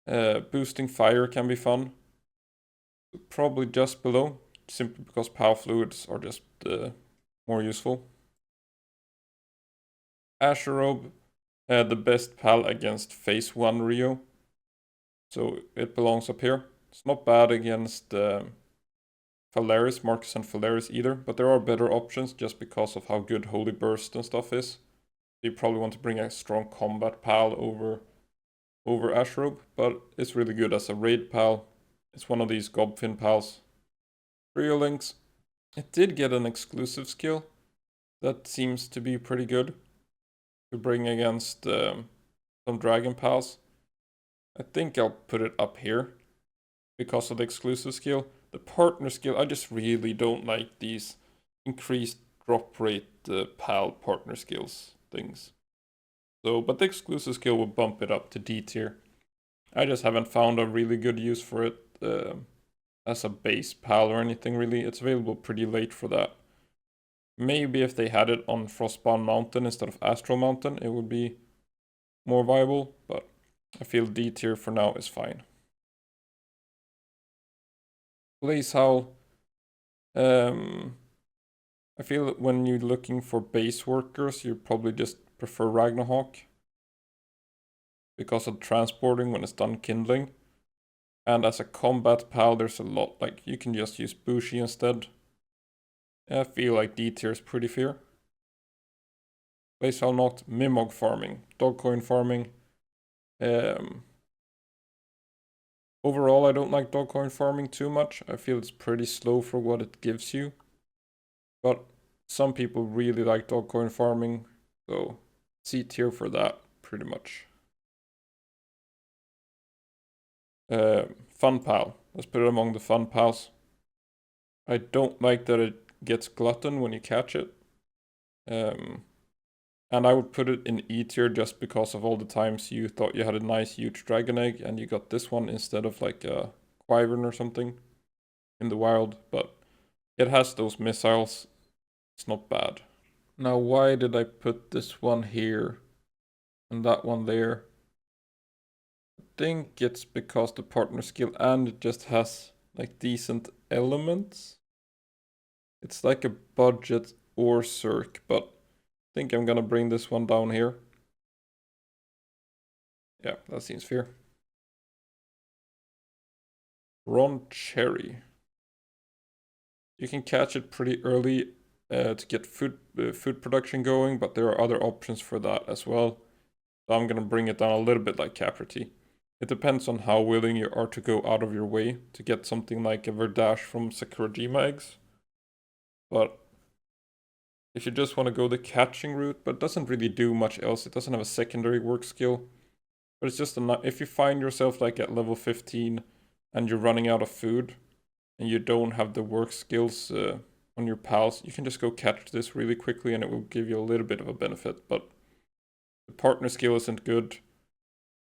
Boosting fire can be fun. Probably just below, simply because pal fluids are just more useful. Asherobe, the best pal against phase 1 Rio. So it belongs up here. It's not bad against Marcus and Phalaris either, but there are better options just because of how good Holy Burst and stuff is. You probably want to bring a strong combat pal over Ashrobe, but it's really good as a raid pal. It's one of these Gobfin pals. Trio links. It did get an exclusive skill that seems to be pretty good to bring against some dragon pals. I think I'll put it up here because of the exclusive skill. The partner skill, I just really don't like these increased drop rate pal partner skills things. So, but the exclusive skill will bump it up to D tier. I just haven't found a really good use for it as a base pal or anything really. It's available pretty late for that. Maybe if they had it on Frostbound Mountain instead of Astral Mountain, it would be more viable, but I feel D tier for now is fine. Blaze Howl. I feel that when you're looking for base workers, you probably just prefer Ragnarok because of transporting when it's done kindling. And as a combat pal, there's a lot, like you can just use Bushi instead. I feel like D tier is pretty fair. Blaze Howl not Mimog farming, Dogcoin farming. Overall, I don't like Dogcoin farming too much. I feel it's pretty slow for what it gives you. But some people really like Dogcoin farming, so C tier for that, pretty much. Fun pal. Let's put it among the fun pals. I don't like that it gets glutton when you catch it. And I would put it in E tier just because of all the times you thought you had a nice huge dragon egg and you got this one instead of like a Wyvern or something in the wild. But it has those missiles. It's not bad. Now, why did I put this one here and that one there? I think it's because the partner skill and it just has like decent elements. It's like a budget or Cirque, but I think I'm gonna bring this one down here. Yeah, that seems fair. Ron Cherry. You can catch it pretty early to get food production going, but there are other options for that as well. So I'm gonna bring it down a little bit like Caprity. It depends on how willing you are to go out of your way to get something like a Verdash from Sakurajima eggs. But if you just want to go the catching route, but it doesn't really do much else. It doesn't have a secondary work skill. But it's just enough. If you find yourself like at level 15 and you're running out of food and you don't have the work skills on your pals, you can just go catch this really quickly and it will give you a little bit of a benefit. But the partner skill isn't good.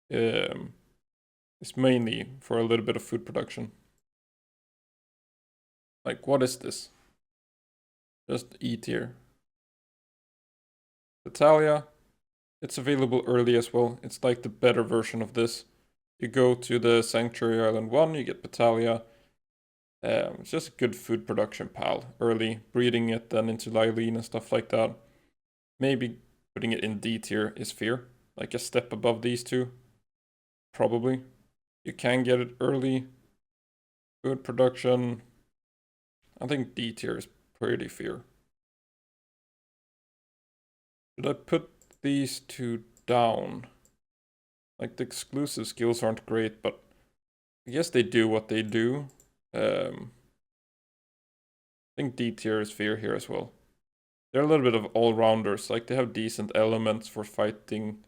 It's mainly for a little bit of food production. Like, what is this? Just E tier. Italia. It's available early as well. It's like the better version of this. You go to the Sanctuary Island 1, you get Petalia. It's just a good food production pal. Early, breeding it then into Lylene and stuff like that. Maybe putting it in D tier is fair. Like a step above these two. Probably. You can get it early. Food production. I think D tier is pretty fair. Should I put these two down? Like the exclusive skills aren't great, but I guess they do what they do. I think D tier is fair here as well. They're a little bit of all-rounders, like they have decent elements for fighting.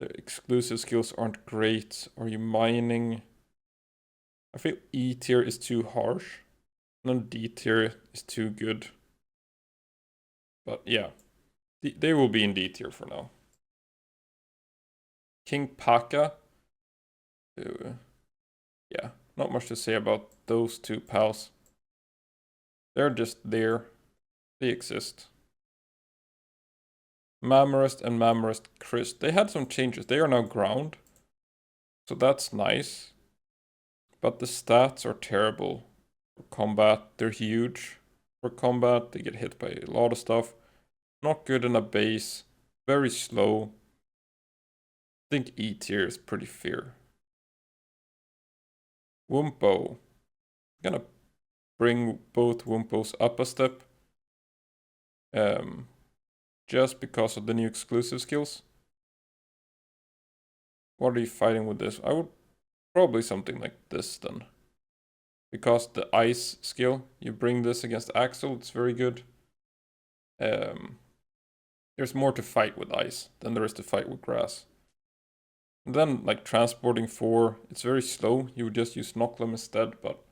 The exclusive skills aren't great. Are you mining? I feel E tier is too harsh. And then D tier is too good. But yeah, they will be in D tier for now. King Paka. Yeah, not much to say about those two pals. They're just there. They exist. Mamorest and Mamorest Chris. They had some changes. They are now ground. So that's nice. But the stats are terrible. For combat, they're huge. For combat, they get hit by a lot of stuff. Not good in a base. Very slow. I think E tier is pretty fair. Wumpo. Gonna bring both Wumpos up a step. Just because of the new exclusive skills. What are you fighting with this? I would probably something like this then. Because the ice skill, you bring this against Axel, it's very good. There's more to fight with ice than there is to fight with grass. And then, like, transporting 4, it's very slow. You would just use Noclum instead, but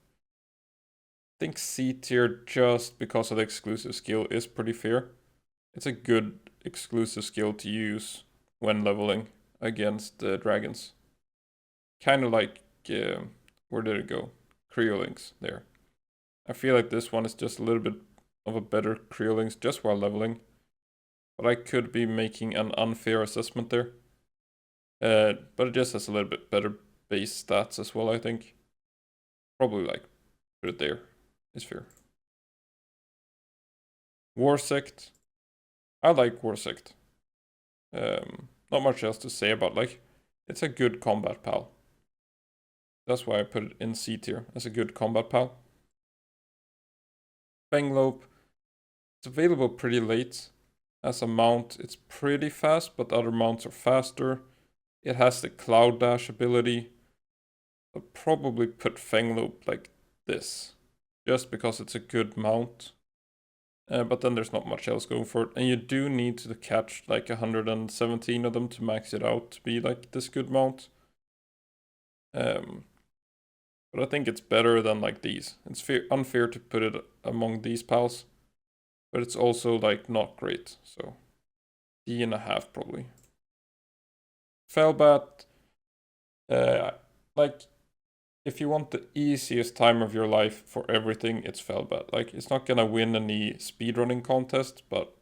I think C tier, just because of the exclusive skill, is pretty fair. It's a good exclusive skill to use when leveling against dragons. Kind of like, where did it go? Creolings there. I feel like this one is just a little bit of a better Creolings just while leveling. But I could be making an unfair assessment there. But it just has a little bit better base stats as well, I think. Probably like, put it there. It's fair. Warsect. I like Warsect. Not much else to say about, like, it's a good combat pal. That's why I put it in C tier as a good combat pal. Fanglope. It's available pretty late. As a mount, it's pretty fast, but other mounts are faster. It has the Cloud Dash ability. I'll probably put Fanglope like this, just because it's a good mount. But then there's not much else going for it. And you do need to catch like 117 of them to max it out to be like this good mount. But I think it's better than like these. It's unfair to put it among these pals. But it's also like not great. So D.5 probably. Felbat. Like, if you want the easiest time of your life for everything, it's Felbat. Like, it's not gonna win any speedrunning contest, but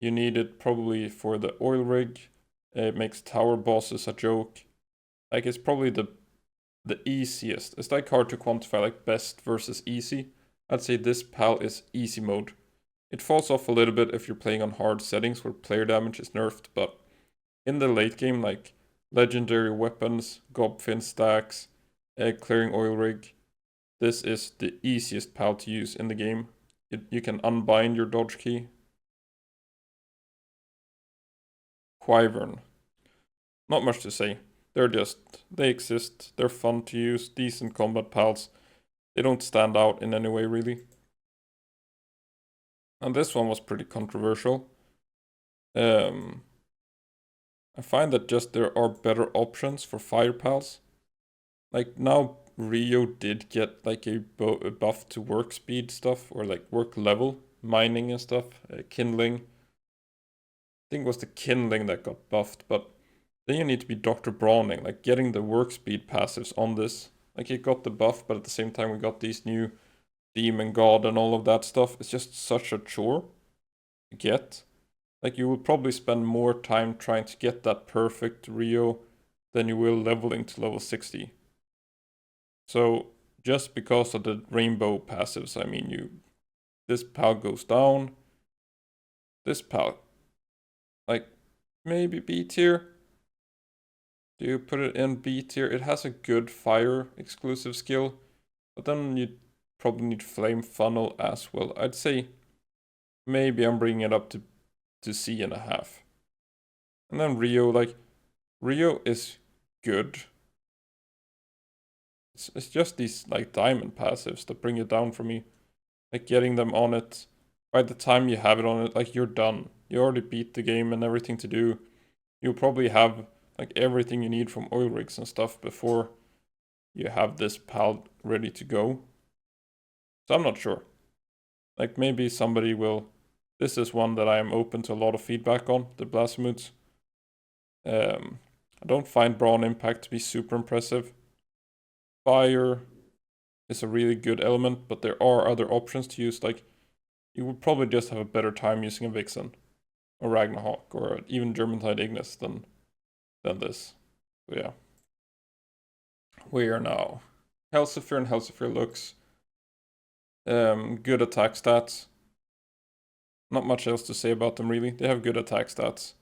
you need it probably for the oil rig. It makes tower bosses a joke. Like, it's probably the easiest. It's like hard to quantify like best versus easy. I'd say this pal is easy mode. It falls off a little bit if you're playing on hard settings where player damage is nerfed, but in the late game, like legendary weapons, gobfin stacks, clearing oil rig, this is the easiest pal to use in the game. You can unbind your dodge key. Wyvern. Not much to say. They exist, they're fun to use, decent combat pals. They don't stand out in any way, really. And this one was pretty controversial. I find that just there are better options for fire pals. Like, now Rio did get like a buff to work speed stuff, or like work level, mining and stuff, kindling. I think it was the kindling that got buffed, but then you need to be Dr. Browning, like getting the work speed passives on this. Like, it got the buff, but at the same time we got these new Demon God and all of that stuff. It's just such a chore to get. Like, you will probably spend more time trying to get that perfect Rio than you will leveling to level 60. So, just because of the rainbow passives, I mean, this pal goes down. This pal, like, maybe B tier. Do you put it in B tier? It has a good fire exclusive skill, but then you probably need flame funnel as well. I'd say maybe I'm bringing it up to C.5. And then Rio, like, Rio is good. It's just these like diamond passives that bring it down for me. Like, getting them on it, by the time you have it on it, like, you're done. You already beat the game and everything to do. You'll probably have like everything you need from oil rigs and stuff before you have this pal ready to go. So I'm not sure. Like, maybe somebody will. This is one that I am open to a lot of feedback on, the Blasphemoots. I don't find Brawn Impact to be super impressive. Fire is a really good element, but there are other options to use. Like, you would probably just have a better time using a Vixen, or Ragnarhawk, or even Germantide Ignis than this. So yeah. We are now Helsifir and Helsifir looks. Good attack stats. Not much else to say about them, really. They have good attack stats.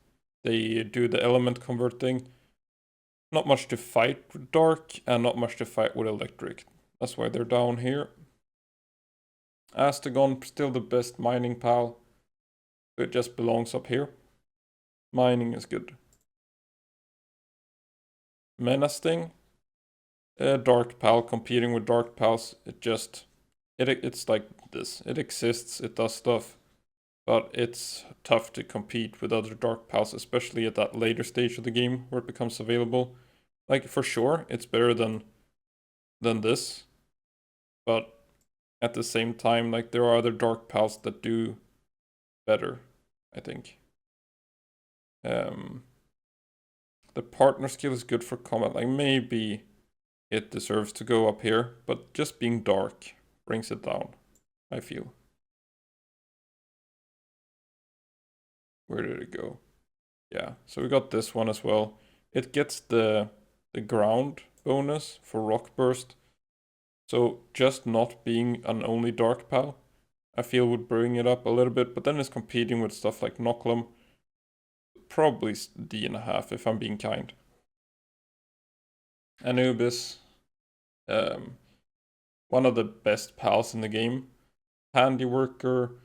They do the element converting. Not much to fight with Dark, and not much to fight with Electric. That's why they're down here. Astagon, still the best mining pal. It just belongs up here. Mining is good. Menacing. Dark pal, competing with dark pals. It's like this. It exists, it does stuff. But it's tough to compete with other dark pals, especially at that later stage of the game where it becomes available. Like, for sure, it's better than this. But at the same time, like, there are other dark pals that do better, I think. The partner skill is good for combat. Like, maybe it deserves to go up here, but just being dark brings it down, I feel. Where did it go? Yeah, so we got this one as well. It gets the ground bonus for rock burst. So just not being an only dark pal, I feel would bring it up a little bit, but then it's competing with stuff like Noclum. Probably D.5 if I'm being kind. Anubis, one of the best pals in the game. Handiworker,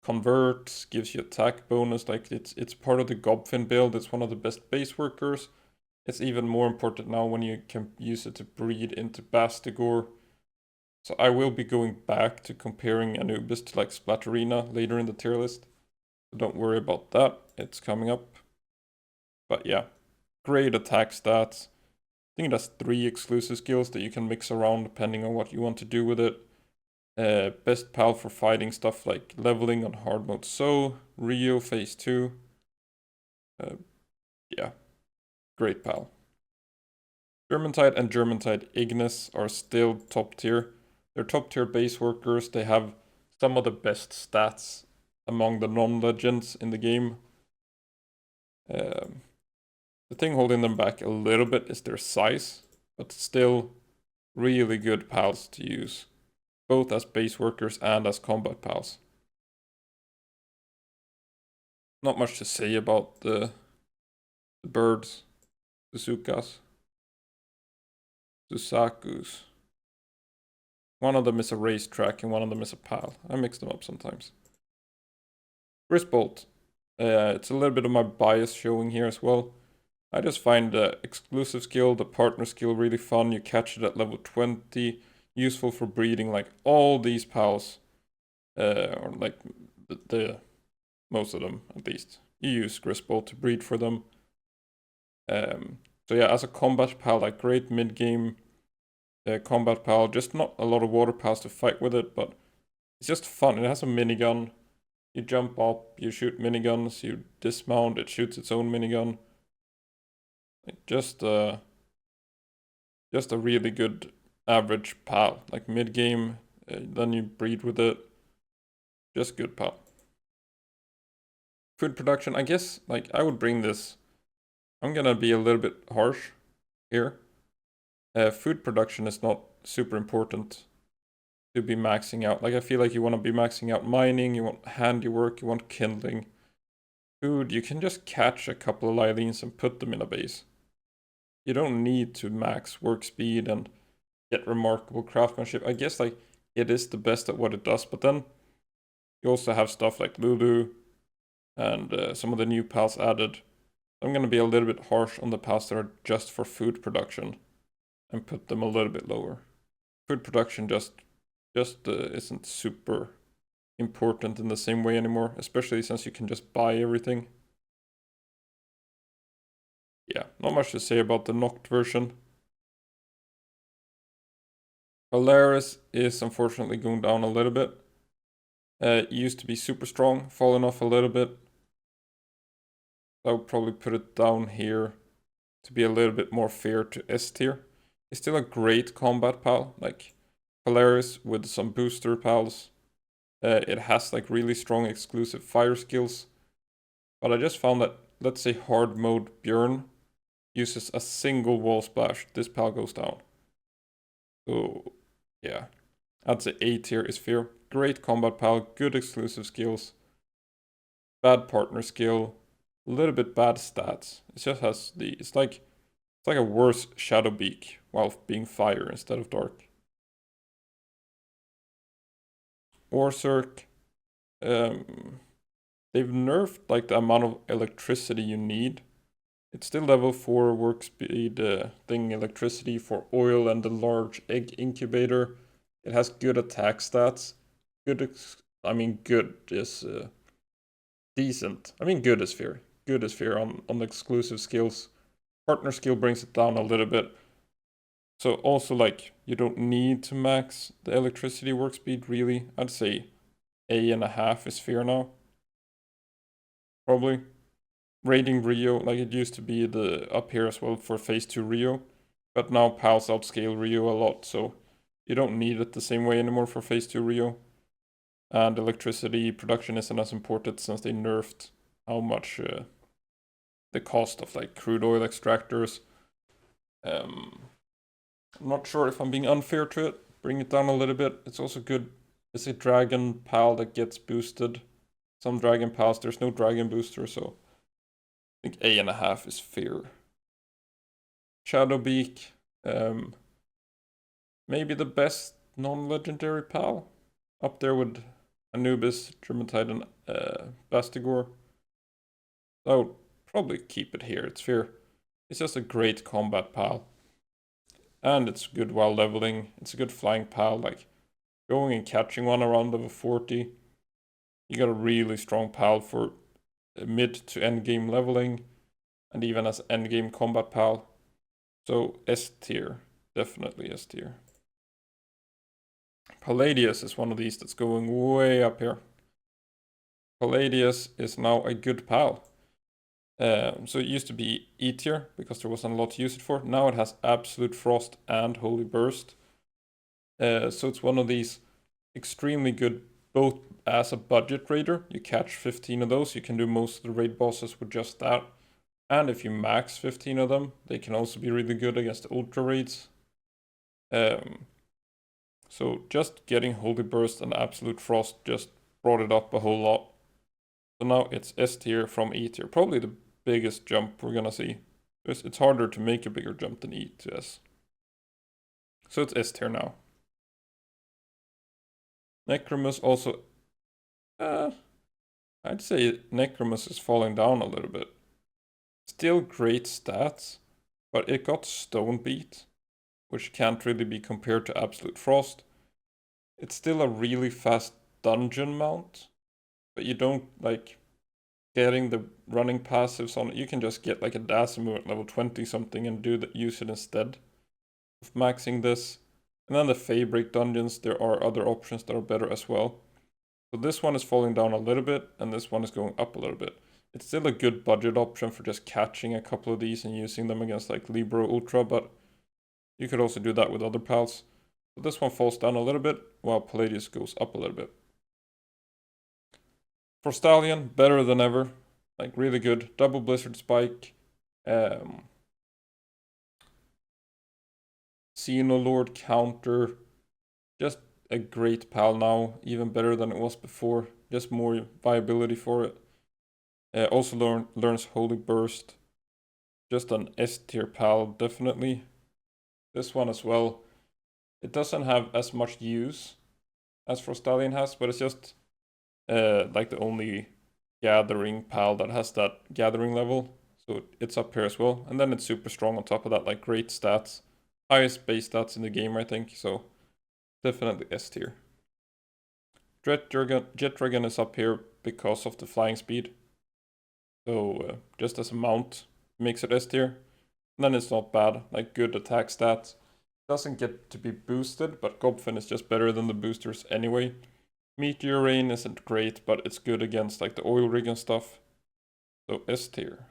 converts, gives you attack bonus, like it's part of the Gobfin build, it's one of the best base workers. It's even more important now when you can use it to breed into Bastigor. So I will be going back to comparing Anubis to like Splatterina later in the tier list. So don't worry about that, it's coming up. But yeah, great attack stats. I think it has 3 exclusive skills that you can mix around depending on what you want to do with it. Best pal for fighting stuff like leveling on hard mode. So, Rio phase 2. Yeah, great pal. Germantide and Germantide Ignis are still top tier. They're top tier base workers. They have some of the best stats among the non-legends in the game. The thing holding them back a little bit is their size, but still really good pals to use, both as base workers and as combat pals. Not much to say about the birds, Suzukas, Susakus. One of them is a racetrack and one of them is a pal. I mix them up sometimes. Grisbolt. It's a little bit of my bias showing here as well. I just find the exclusive skill, the partner skill, really fun. You catch it at level 20. Useful for breeding like all these pals. Or like the most of them at least. You use Grisbolt to breed for them. So yeah, as a combat pal, like great mid-game combat pal. Just not a lot of water pals to fight with it, but it's just fun. It has a minigun. You jump up, you shoot miniguns, you dismount, it shoots its own minigun. Like just a really good average pal. Like mid-game, then you breed with it. Just good pal. Food production, I guess, like I would bring this. I'm gonna be a little bit harsh here. Food production is not super important to be maxing out. Like I feel like you want to be maxing out mining, you want handiwork, you want kindling. Food, you can just catch a couple of Lylines and put them in a base. You don't need to max work speed and get remarkable craftsmanship. I guess like it is the best at what it does, but then you also have stuff like Lulu and some of the new pals added. I'm gonna be a little bit harsh on the pals that are just for food production and put them a little bit lower. Food production just isn't super important in the same way anymore, especially since you can just buy everything. Yeah, not much to say about the Noct version. Polaris is unfortunately going down a little bit. It used to be super strong, falling off a little bit. I would probably put it down here to be a little bit more fair to S tier. It's still a great combat pal, like Polaris with some booster pals. It has like really strong exclusive fire skills. But I just found that, let's say hard mode Björn uses a single wall splash, this pal goes down. So yeah, I'd say A tier is fair. Great combat pal, good exclusive skills, bad partner skill, a little bit bad stats. It just has it's like a worse Shadowbeak while being fire instead of dark. Orzhok, they've nerfed like the amount of electricity you need. It's still level 4 work speed thing electricity for oil and the large egg incubator. It has good attack stats. I mean, good is decent. I mean, good is fair. Good is fair on the exclusive skills. Partner skill brings it down a little bit. So also like you don't need to max the electricity work speed really. I'd say A.5 is fair now. Probably. Raiding Rio, like it used to be the up here as well for phase 2 Rio. But now pals outscale Rio a lot, so you don't need it the same way anymore for phase 2 Rio. And electricity production isn't as important since they nerfed how much the cost of like crude oil extractors. I'm not sure if I'm being unfair to it. Bring it down a little bit. It's also good. It's a dragon pal that gets boosted. Some dragon pals, there's no dragon booster, so I think A.5 is fair. Shadowbeak, maybe the best non-legendary pal. Up there with Anubis, Germantide, and Bastigor. I would probably keep it here, it's fair. It's just a great combat pal. And it's good while leveling. It's a good flying pal, like going and catching one around level 40. You got a really strong pal for mid to end game leveling, and even as end game combat pal. So S tier, definitely S tier. Palladius is one of these that's going way up here. Palladius is now a good pal. So it used to be E tier because there wasn't a lot to use it for. Now it has Absolute Frost and Holy Burst. So it's one of these extremely good both as a budget raider. You catch 15 of those, you can do most of the raid bosses with just that. And if you max 15 of them, they can also be really good against the ultra raids. So just getting Holy Burst and Absolute Frost just brought it up a whole lot. So now it's S tier from E tier. Probably the biggest jump we're gonna see. It's harder to make a bigger jump than E to S. So it's S tier now. Necromus also... I'd say Necromus is falling down a little bit. Still great stats, but it got Stone Beat, which can't really be compared to Absolute Frost. It's still a really fast dungeon mount, but you don't like getting the running passives on it. You can just get like a Dasimu at level 20 something and use it instead of maxing this. And then the Feybreak dungeons, there are other options that are better as well. So this one is falling down a little bit, and this one is going up a little bit. It's still a good budget option for just catching a couple of these and using them against like Libro Ultra, but you could also do that with other pals. So this one falls down a little bit, while Palladius goes up a little bit. For Stallion, better than ever. Like really good. Double Blizzard Spike. Xenolord counter. Just a great pal now, even better than it was before. Just more viability for it. Also learns Holy Burst. Just an S tier pal, definitely. This one as well. It doesn't have as much use as Frostallion has, but it's just like the only gathering pal that has that gathering level. So it's up here as well. And then it's super strong on top of that, like great stats. Highest base stats in the game, I think. So definitely S tier. Jet Dragon is up here because of the flying speed. So just as a mount, makes it S tier. And then it's not bad, like good attack stats. Doesn't get to be boosted, but Gobfin is just better than the boosters anyway. Meteor Rain isn't great, but it's good against like the oil rig and stuff. So S tier.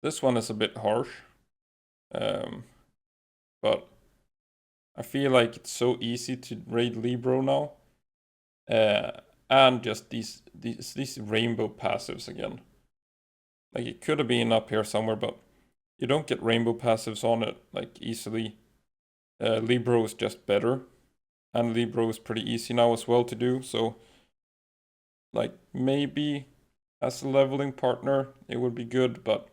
This one is a bit harsh. But I feel like it's so easy to raid Libro now. And just these rainbow passives again. Like it could have been up here somewhere, but you don't get rainbow passives on it like easily. Libro is just better. And Libro is pretty easy now as well to do, so like maybe as a leveling partner it would be good, but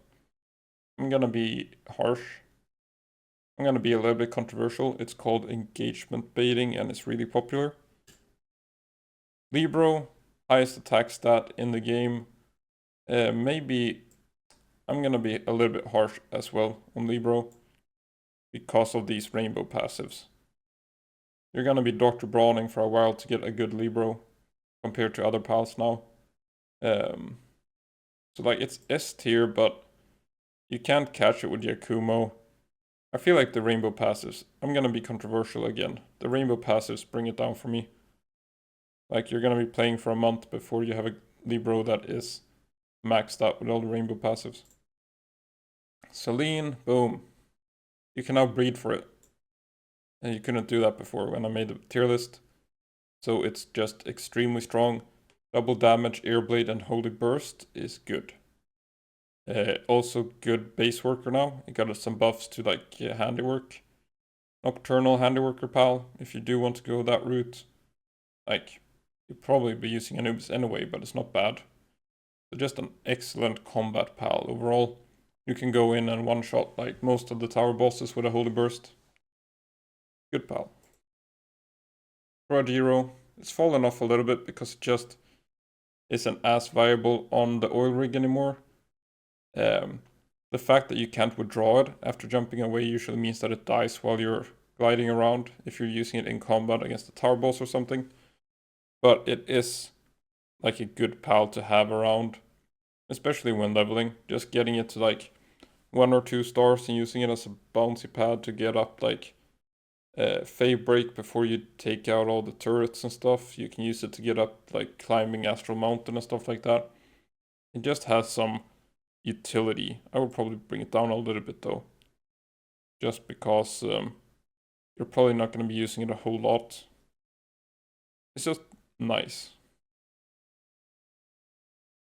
I'm gonna be harsh. I'm gonna be a little bit controversial. It's called engagement baiting and it's really popular. Libro, highest attack stat in the game. Maybe I'm gonna be a little bit harsh as well on Libro because of these rainbow passives. You're gonna be Dr. Browning for a while to get a good Libro compared to other pals now. So like it's S tier, but you can't catch it with Yakumo. I feel like the rainbow passives, I'm gonna be controversial again. The rainbow passives bring it down for me. Like you're gonna be playing for a month before you have a Libro that is maxed out with all the rainbow passives. Celine, boom. You can now breed for it. And you couldn't do that before when I made the tier list. So it's just extremely strong. Double damage, Airblade, and Holy Burst is good. Also good base worker now. It got us some buffs to like handiwork. Nocturnal handiworker pal, if you do want to go that route. Like, you'll probably be using Anubis anyway, but it's not bad. So just an excellent combat pal overall. You can go in and one-shot like most of the tower bosses with a Holy Burst. Good pal. Kurajiro, it's fallen off a little bit because it just isn't as viable on the oil rig anymore. The fact that you can't withdraw it after jumping away usually means that it dies while you're gliding around if you're using it in combat against a tower boss or something. But it is like a good pal to have around, especially when leveling. Just getting it to like 1 or 2 stars and using it as a bouncy pad to get up like Feybreak before you take out all the turrets and stuff. You can use it to get up like climbing Astral Mountain and stuff like that. It just has some utility. I would probably bring it down a little bit though, just because you're probably not going to be using it a whole lot. It's just nice.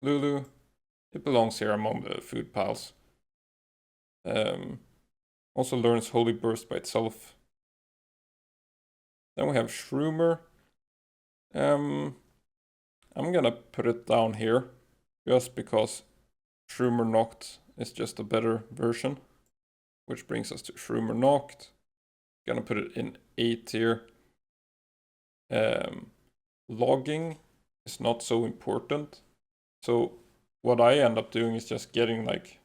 Lulu, it belongs here among the food pals. Also learns Holy Burst by itself. Then we have Shroomer. I'm gonna put it down here, just because Shroomer Knocked is just a better version. Which brings us to Shroomer Knocked. Gonna put it in A tier. Logging is not so important. So what I end up doing is just getting like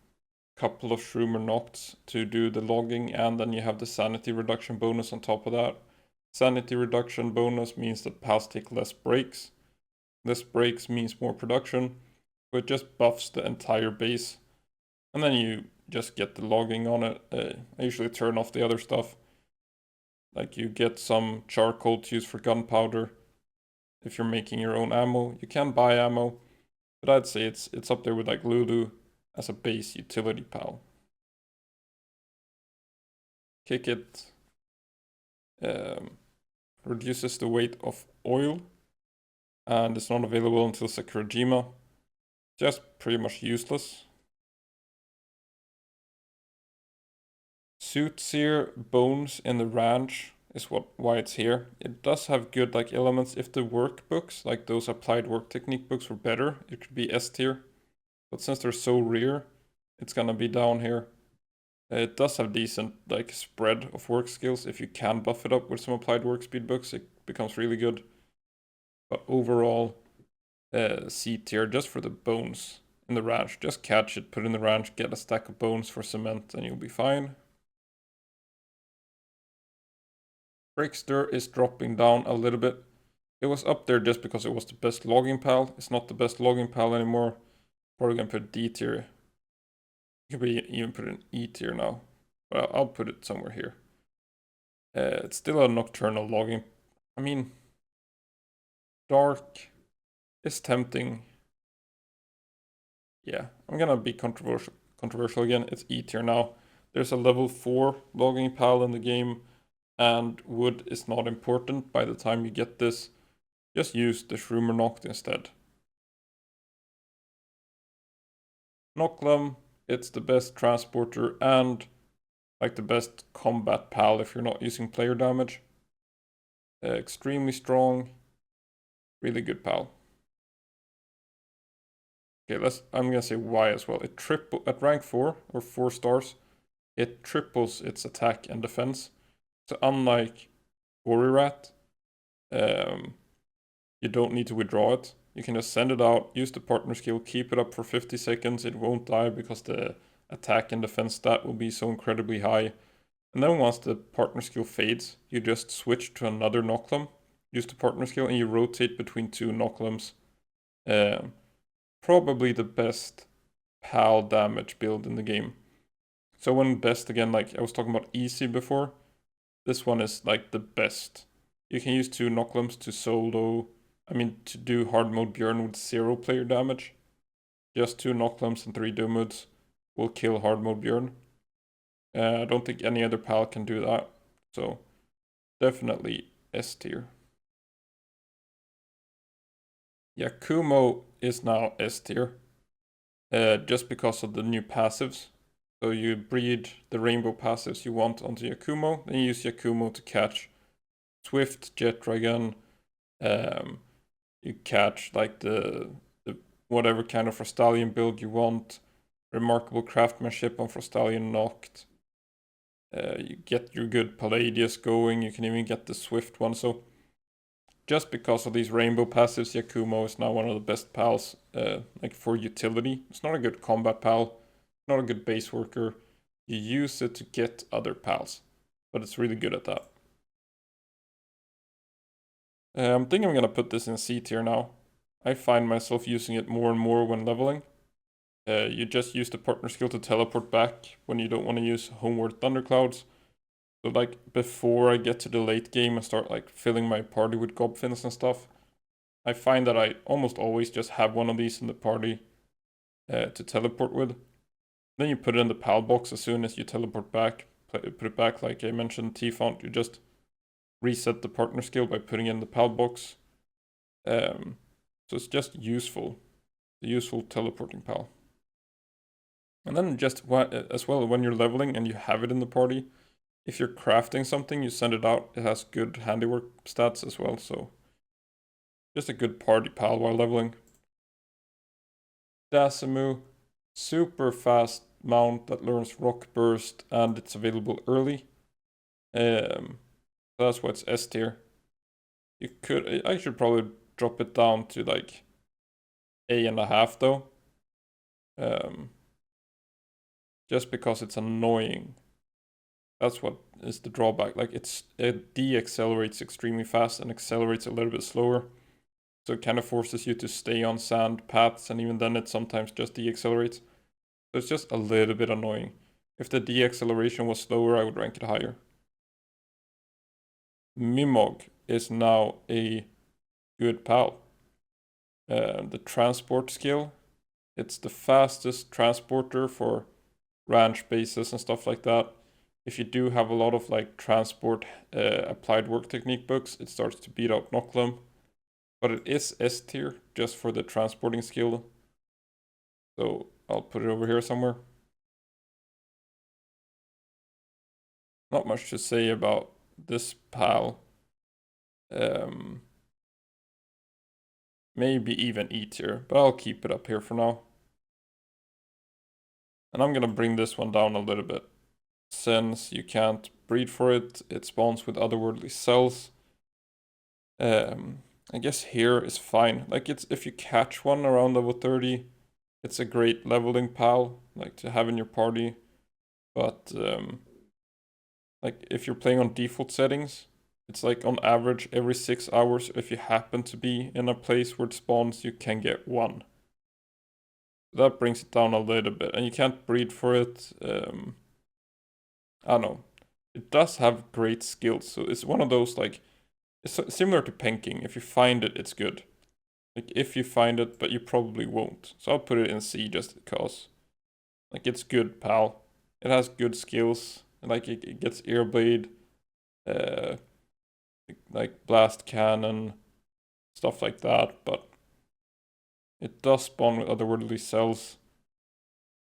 a couple of Shroomer Knocked to do the logging, and then you have the sanity reduction bonus on top of that. Sanity reduction bonus means that pals take less breaks. Less breaks means more production. So it just buffs the entire base. And then you just get the logging on it. I usually turn off the other stuff. Like you get some charcoal to use for gunpowder. If you're making your own ammo, you can buy ammo. But I'd say it's up there with like Lulu as a base utility pal. Kick it. Reduces the weight of oil. And it's not available until Sakurajima. Just pretty much useless. Suits here, bones in the ranch is why it's here. It does have good like elements. If the workbooks, like those applied work technique books, were better, it could be S tier. But since they're so rare, it's gonna be down here. It does have decent like spread of work skills. If you can buff it up with some applied work speed books, it becomes really good. But overall, C tier just for the bones in the ranch. Just catch it, put it in the ranch, get a stack of bones for cement, and you'll be fine. Breakster is dropping down a little bit. It was up there just because it was the best logging pal. It's not the best logging pal anymore. Probably gonna put D tier. You could even put it in E tier now. Well, I'll put it somewhere here. It's still a nocturnal logging. I mean, dark is tempting. Yeah, I'm gonna be controversial again. It's E tier now. There's a level 4 logging pal in the game, and wood is not important by the time you get this. Just use the Shroomer Knocked instead. Nocklum, it's the best transporter and like the best combat pal if you're not using player damage. Extremely strong, really good pal. Okay, I'm gonna say why as well. It triple at rank 4 or 4 stars. it triples its attack and defense. So unlike Rat, you don't need to withdraw it. You can just send it out, use the partner skill, keep it up for 50 seconds. It won't die because the attack and defense stat will be so incredibly high. And then once the partner skill fades, you just switch to another Noclum, use the partner skill, and you rotate between two Noclums. Probably the best PAL damage build in the game. So when best, again, like I was talking about easy before, this one is like the best. You can use two Noclums to do hard mode Björn with 0 player damage. Just two Noclums and 3 Dumuds will kill hard mode Björn. I don't think any other PAL can do that. So definitely S tier. Yakumo is now S tier. Just because of the new passives. So you breed the rainbow passives you want onto Yakumo, then you use Yakumo to catch Swift, Jet Dragon. You catch like the whatever kind of Frostallion build you want. Remarkable craftsmanship on Frostallion Noct. You get your good Palladius going. You can even get the Swift one. So just because of these rainbow passives, Yakumo is now one of the best pals, like for utility. It's not a good combat pal, not a good base worker. You use it to get other pals, but it's really good at that. I think I'm gonna put this in C tier now. I find myself using it more and more when leveling. You just use the partner skill to teleport back when you don't want to use Homeward Thunderclouds. So like before I get to the late game and start like filling my party with Gobfins and stuff, I find that I almost always just have one of these in the party to teleport with. Then you put it in the PAL box as soon as you teleport back. Put it back like I mentioned, T-Font. You just reset the partner skill by putting in the PAL box. So it's just useful. The useful teleporting PAL. And then just as well, when you're leveling and you have it in the party, if you're crafting something, you send it out. It has good handiwork stats as well, so just a good party pal while leveling. Dasimu, super fast mount that learns Rock Burst, and it's available early. That's why it's S tier. I should probably drop it down to like A.5 though. Just because it's annoying. That's what is the drawback. Like it de-accelerates extremely fast and accelerates a little bit slower. So it kind of forces you to stay on sand paths, and even then it sometimes just de-accelerates. So it's just a little bit annoying. If the de-acceleration was slower, I would rank it higher. Mimog is now a good pal. The transport skill, it's the fastest transporter for ranch bases and stuff like that. If you do have a lot of like transport applied work technique books, it starts to beat out Noclum. But it is S tier just for the transporting skill. So I'll put it over here somewhere. Not much to say about this pal. Maybe even E tier, but I'll keep it up here for now. And I'm gonna bring this one down a little bit. Since you can't breed for it, it spawns with otherworldly cells. I guess here is fine. Like if you catch one around level 30, it's a great leveling pal, like to have in your party. But like if you're playing on default settings, it's like on average every 6 hours, if you happen to be in a place where it spawns, you can get one. That brings it down a little bit, and you can't breed for it. I don't know. It does have great skills, so it's one of those like, it's similar to penking. If you find it, it's good. Like if you find it, but you probably won't. So I'll put it in C just because. Like it's good, pal. It has good skills. Like it gets Earblade, like blast cannon, stuff like that. But it does spawn with otherworldly cells.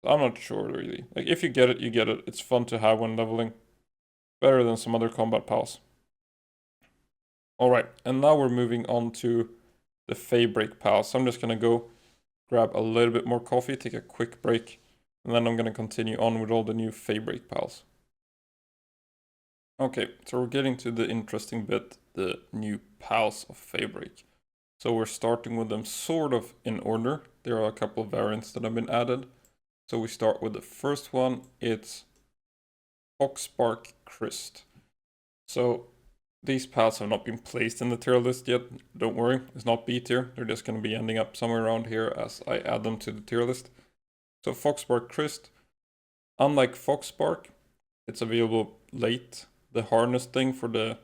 I'm not sure really. Like if you get it, you get it. It's fun to have when leveling. Better than some other combat pals. Alright, and now we're moving on to the Feybreak pals. So I'm just gonna go grab a little bit more coffee, take a quick break, And then I'm going to continue on with all the new Feybreak pals. Okay, so we're getting to the interesting bit, the new pals of Feybreak. So we're starting with them sort of in order. There are a couple of variants that have been added. So we start with the first one. It's Foxbark Christ. So these pals have not been placed in the tier list yet. Don't worry, it's not B tier. They're just going to be ending up somewhere around here as I add them to the tier list. So Foxbark Christ, unlike Foxbark, it's available late. The harness thing for the,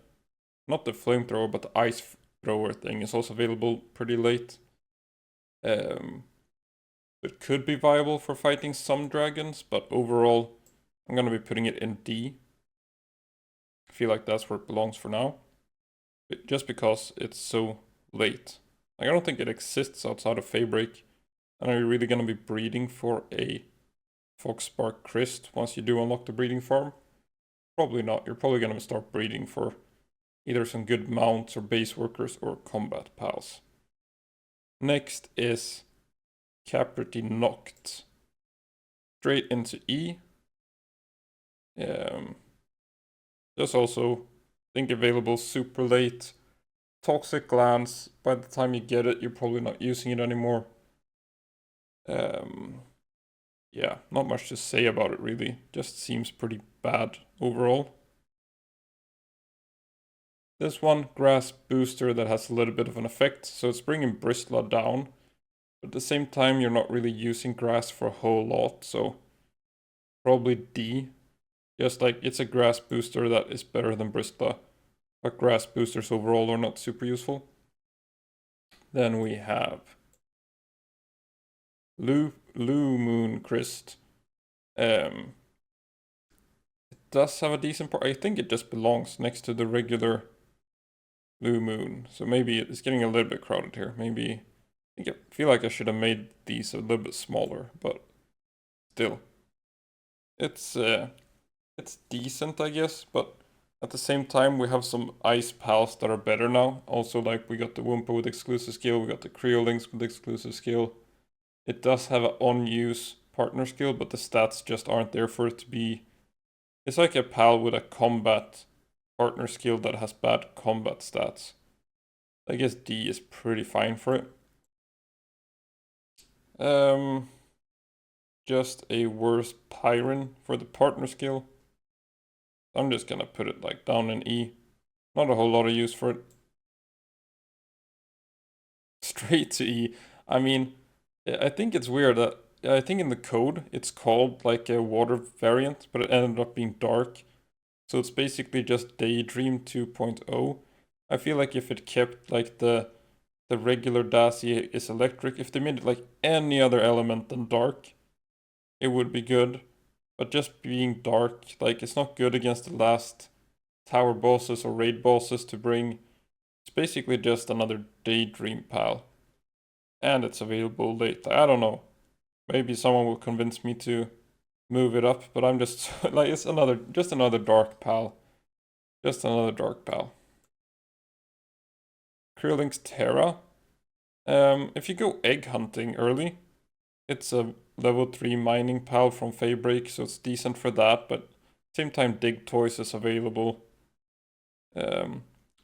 not the flamethrower, but the ice thrower thing is also available pretty late. It could be viable for fighting some dragons, but overall, I'm going to be putting it in D. I feel like that's where it belongs for now. Just because it's so late. Like, I don't think it exists outside of Feybreak. And are you really going to be breeding for a Foxbark Christ once you do unlock the breeding farm? Probably not. You're probably going to start breeding for either some good mounts or base workers or combat pals. Next is Caprity Noct. Straight into E. There's also, I think, available super late. Toxic Glance. By the time you get it, you're probably not using it anymore. Yeah, not much to say about it really. Just seems pretty bad overall. This one, Grass Booster, that has a little bit of an effect. So it's bringing Bristla down. But at the same time, you're not really using grass for a whole lot. So probably D. Just like it's a grass booster that is better than Bristla. But grass boosters overall are not super useful. Then we have Blue Moon Christ. It does have a decent part. I think it just belongs next to the regular Blue Moon. So maybe it's getting a little bit crowded here. Maybe I feel like I should have made these a little bit smaller, but still. It's decent, I guess, but at the same time we have some ice pals that are better now. Also, like, we got the Wumpa with exclusive skill, we got the Creolings with exclusive skill. It does have an on-use partner skill, but the stats just aren't there for it to be... It's like a pal with a combat partner skill that has bad combat stats. I guess D is pretty fine for it. Just a worse Pyron for the partner skill. I'm just gonna put it like down in E. Not a whole lot of use for it. Straight to E. I mean, I think it's weird that I think in the code it's called like a water variant, but it ended up being dark. So it's basically just Daydream 2.0. I feel like if it kept like the regular Daci is electric, if they made it like any other element than dark, it would be good. But just being dark, like, it's not good against the last tower bosses or raid bosses to bring. It's basically just another Daydream pal. And it's available late. I don't know. Maybe someone will convince me to move it up, but I'm just like, it's just another dark pal. Just another dark pal. Creolings Terra. If you go egg hunting early, it's a level 3 mining pal from Feybreak, so it's decent for that, but same time Dig Toys is available.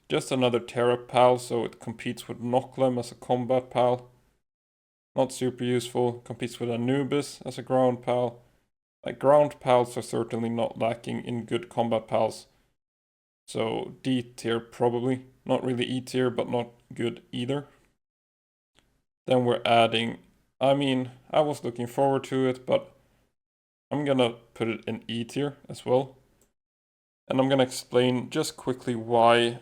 Just another Terra pal, so it competes with Noclem as a combat pal. Not super useful. Competes with Anubis as a ground pal. Like, ground pals are certainly not lacking in good combat pals. So D tier probably. Not really E tier, but not good either. Then we're adding... I mean, I was looking forward to it, but I'm gonna put it in E tier as well. And I'm gonna explain just quickly why.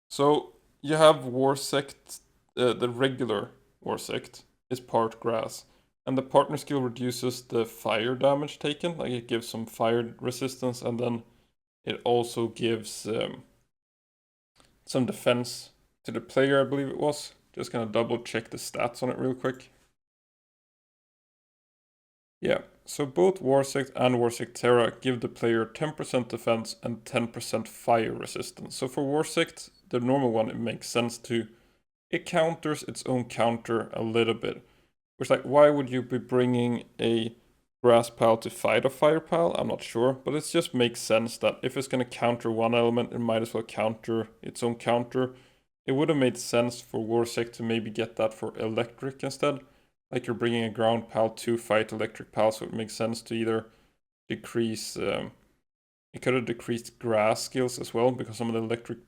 So you have Warsect, the regular Warsect is part grass. And the partner skill reduces the fire damage taken, like it gives some fire resistance, and then it also gives some defense to the player, I believe it was. Just gonna double check the stats on it real quick. Yeah, so both Warsect and Warsect Terra give the player 10% defense and 10% fire resistance. So for Warsect, the normal one, it makes sense to... It counters its own counter a little bit. Which, like, why would you be bringing a grass pal to fight a fire pal. I'm not sure, but it just makes sense that if it's going to counter one element, it might as well counter its own counter. It would have made sense for Warsec to maybe get that for electric instead. Like you're bringing a ground pal to fight electric pal, so it makes sense to either decrease. It could have decreased grass skills as well, because some of the electric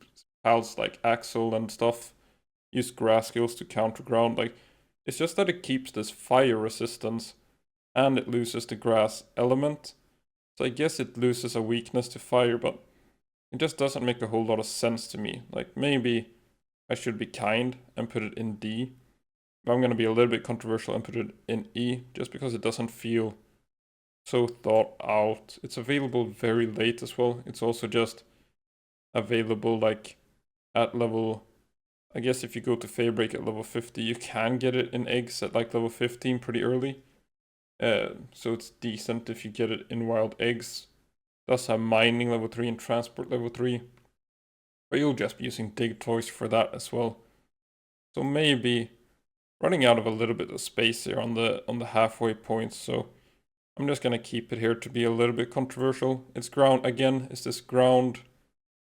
pals like Axel and stuff use grass skills to counter ground. Like, it's just that it keeps this fire resistance and it loses the grass element. So I guess it loses a weakness to fire, but it just doesn't make a whole lot of sense to me. Like, maybe I should be kind and put it in D. I'm going to be a little bit controversial and put it in E, just because it doesn't feel so thought out. It's available very late as well. It's also just available like at level, I guess if you go to Feybreak at level 50, you can get it in eggs at like level 15 pretty early. So it's decent if you get it in wild eggs. It does have mining level 3 and transport level 3. But you'll just be using dig toys for that as well. So maybe running out of a little bit of space here on the halfway points, so I'm just gonna keep it here to be a little bit controversial. It's ground again, it's this ground.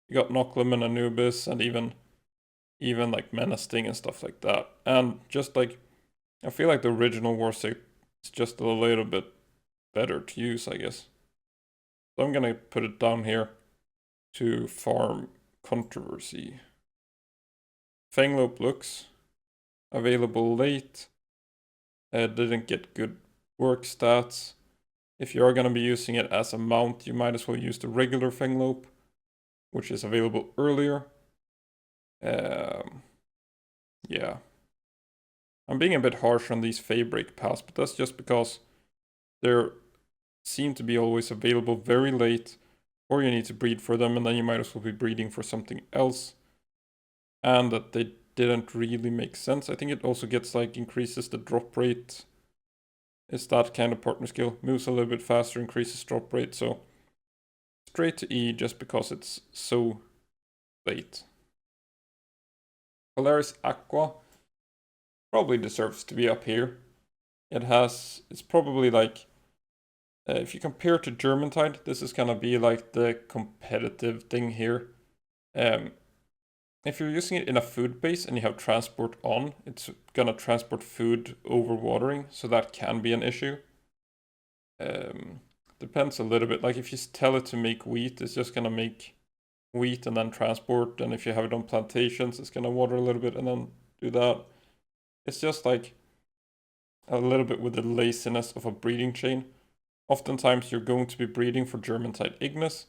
You got Noclum and Anubis and even like Menacing and stuff like that. And just like I feel like the original Warsec is just a little bit better to use, I guess. So I'm gonna put it down here to farm controversy. Fanglope looks available late. Didn't get good work stats. If you are going to be using it as a mount, you might as well use the regular Fanglope, which is available earlier. Yeah. I'm being a bit harsh on these Feybreak pals, but that's just because they seem to be always available very late, or you need to breed for them, and then you might as well be breeding for something else. And that they didn't really make sense. I think it also gets like increases the drop rate. It's that kind of partner skill. Moves a little bit faster, increases drop rate, so straight to E just because it's so late. Polaris Aqua probably deserves to be up here. It's probably like, if you compare to Germantide, this is gonna be like the competitive thing here. If you're using it in a food base and you have transport on, it's gonna transport food over watering, so that can be an issue. Depends a little bit. Like if you tell it to make wheat, it's just gonna make wheat and then transport. And if you have it on plantations, it's gonna water a little bit and then do that. It's just like a little bit with the laziness of a breeding chain. Oftentimes you're going to be breeding for Germantide Ignis,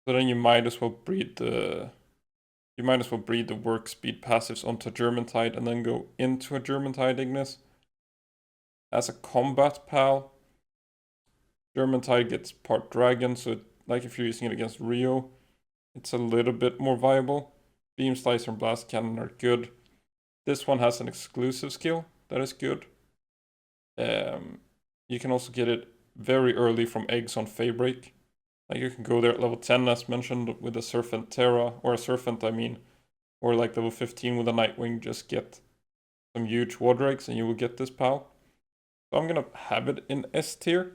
so then you might as well breed the work speed passives onto Germantide and then go into a Germantide Ignis. As a combat pal, Germantide gets part dragon, so like if you're using it against Rio, it's a little bit more viable. Beam Slicer and Blast Cannon are good. This one has an exclusive skill that is good. You can also get it very early from eggs on Feybreak. Like you can go there at level 10 as mentioned with a Serpent Terra, or a Serpent I mean, or like level 15 with a Nightwing, just get some huge water eggs and you will get this pal. So I'm gonna have it in S tier.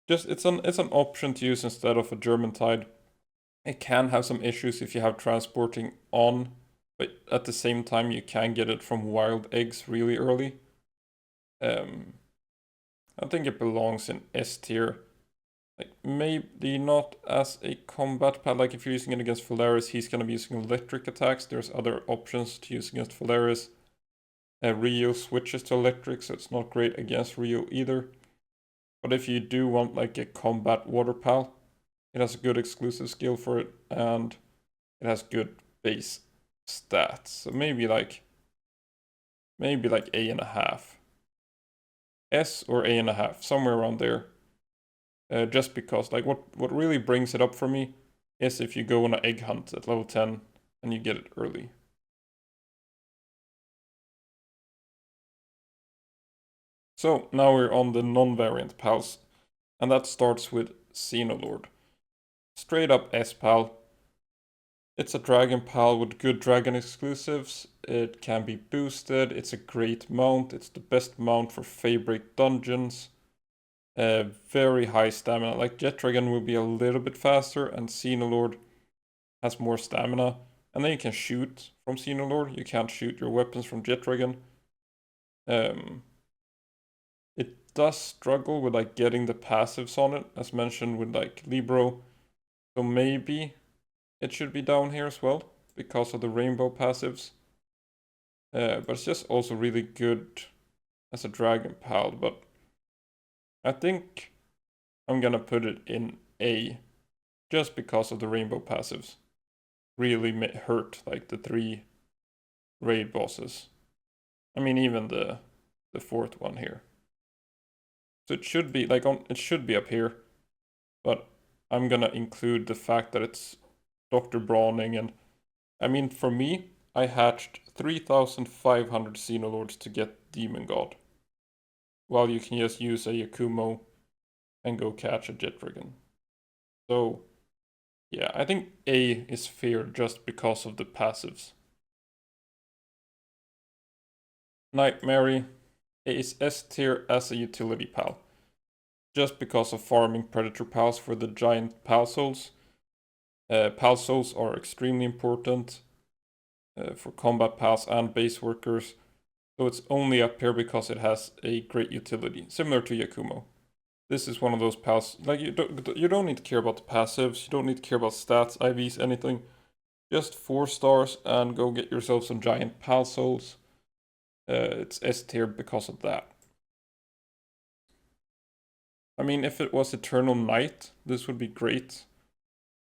Just it's an option to use instead of a Germantide. It can have some issues if you have transporting on, but at the same time you can get it from wild eggs really early. I think it belongs in S tier. Like maybe not as a combat pal. Like if you're using it against Phalaris, he's gonna be using electric attacks. There's other options to use against Phalaris. Rio switches to electric, so it's not great against Rio either. But if you do want like a combat water pal, it has a good exclusive skill for it, and it has good base stats. So maybe like A.5. S or A.5, somewhere around there. Just because like what really brings it up for me is if you go on an egg hunt at level 10 and you get it early. So now we're on the non-variant pals, and that starts with Xenolord. Straight up S-pal. It's a dragon pal with good dragon exclusives. It can be boosted. It's a great mount. It's the best mount for Feybreak dungeons. very high stamina. Like Jet Dragon will be a little bit faster, and Xenolord has more stamina. And then you can shoot from Xenolord. You can't shoot your weapons from Jet Dragon. It does struggle with like getting the passives on it, as mentioned with like Libro. So maybe it should be down here as well because of the rainbow passives. But it's just also really good as a Dragon Pal. But I think I'm gonna put it in A just because of the rainbow passives. Really hurt like the 3 raid bosses. I mean, even the 4th one here. So it should be like it should be up here, but I'm gonna include the fact that it's Dr. Brawning, and I mean, for me, I hatched 3,500 Xenolords to get Demon God, while you can just use a Yakumo and go catch a Jet Dragon. So yeah, I think A is fair just because of the passives. Nightmare is S tier as a utility pal, just because of farming predator pals for the giant pal souls. Pal souls are extremely important for combat pals and base workers, so it's only up here because it has a great utility, similar to Yakumo. This is one of those pals, like you don't need to care about the passives, you don't need to care about stats, IVs, anything. Just 4 stars and go get yourself some giant pal souls. It's S tier because of that. I mean, if it was Eternal Night, this would be great.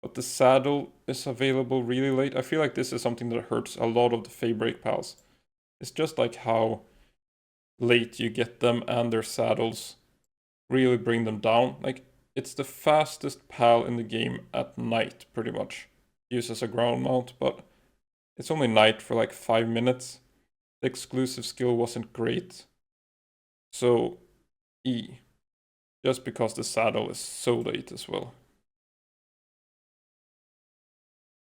But the saddle is available really late. I feel like this is something that hurts a lot of the Feybreak pals. It's just like how late you get them and their saddles really bring them down. Like, it's the fastest pal in the game at night, pretty much. Used as a ground mount, but it's only night for like 5 minutes. The exclusive skill wasn't great. So, E. Just because the saddle is so late as well.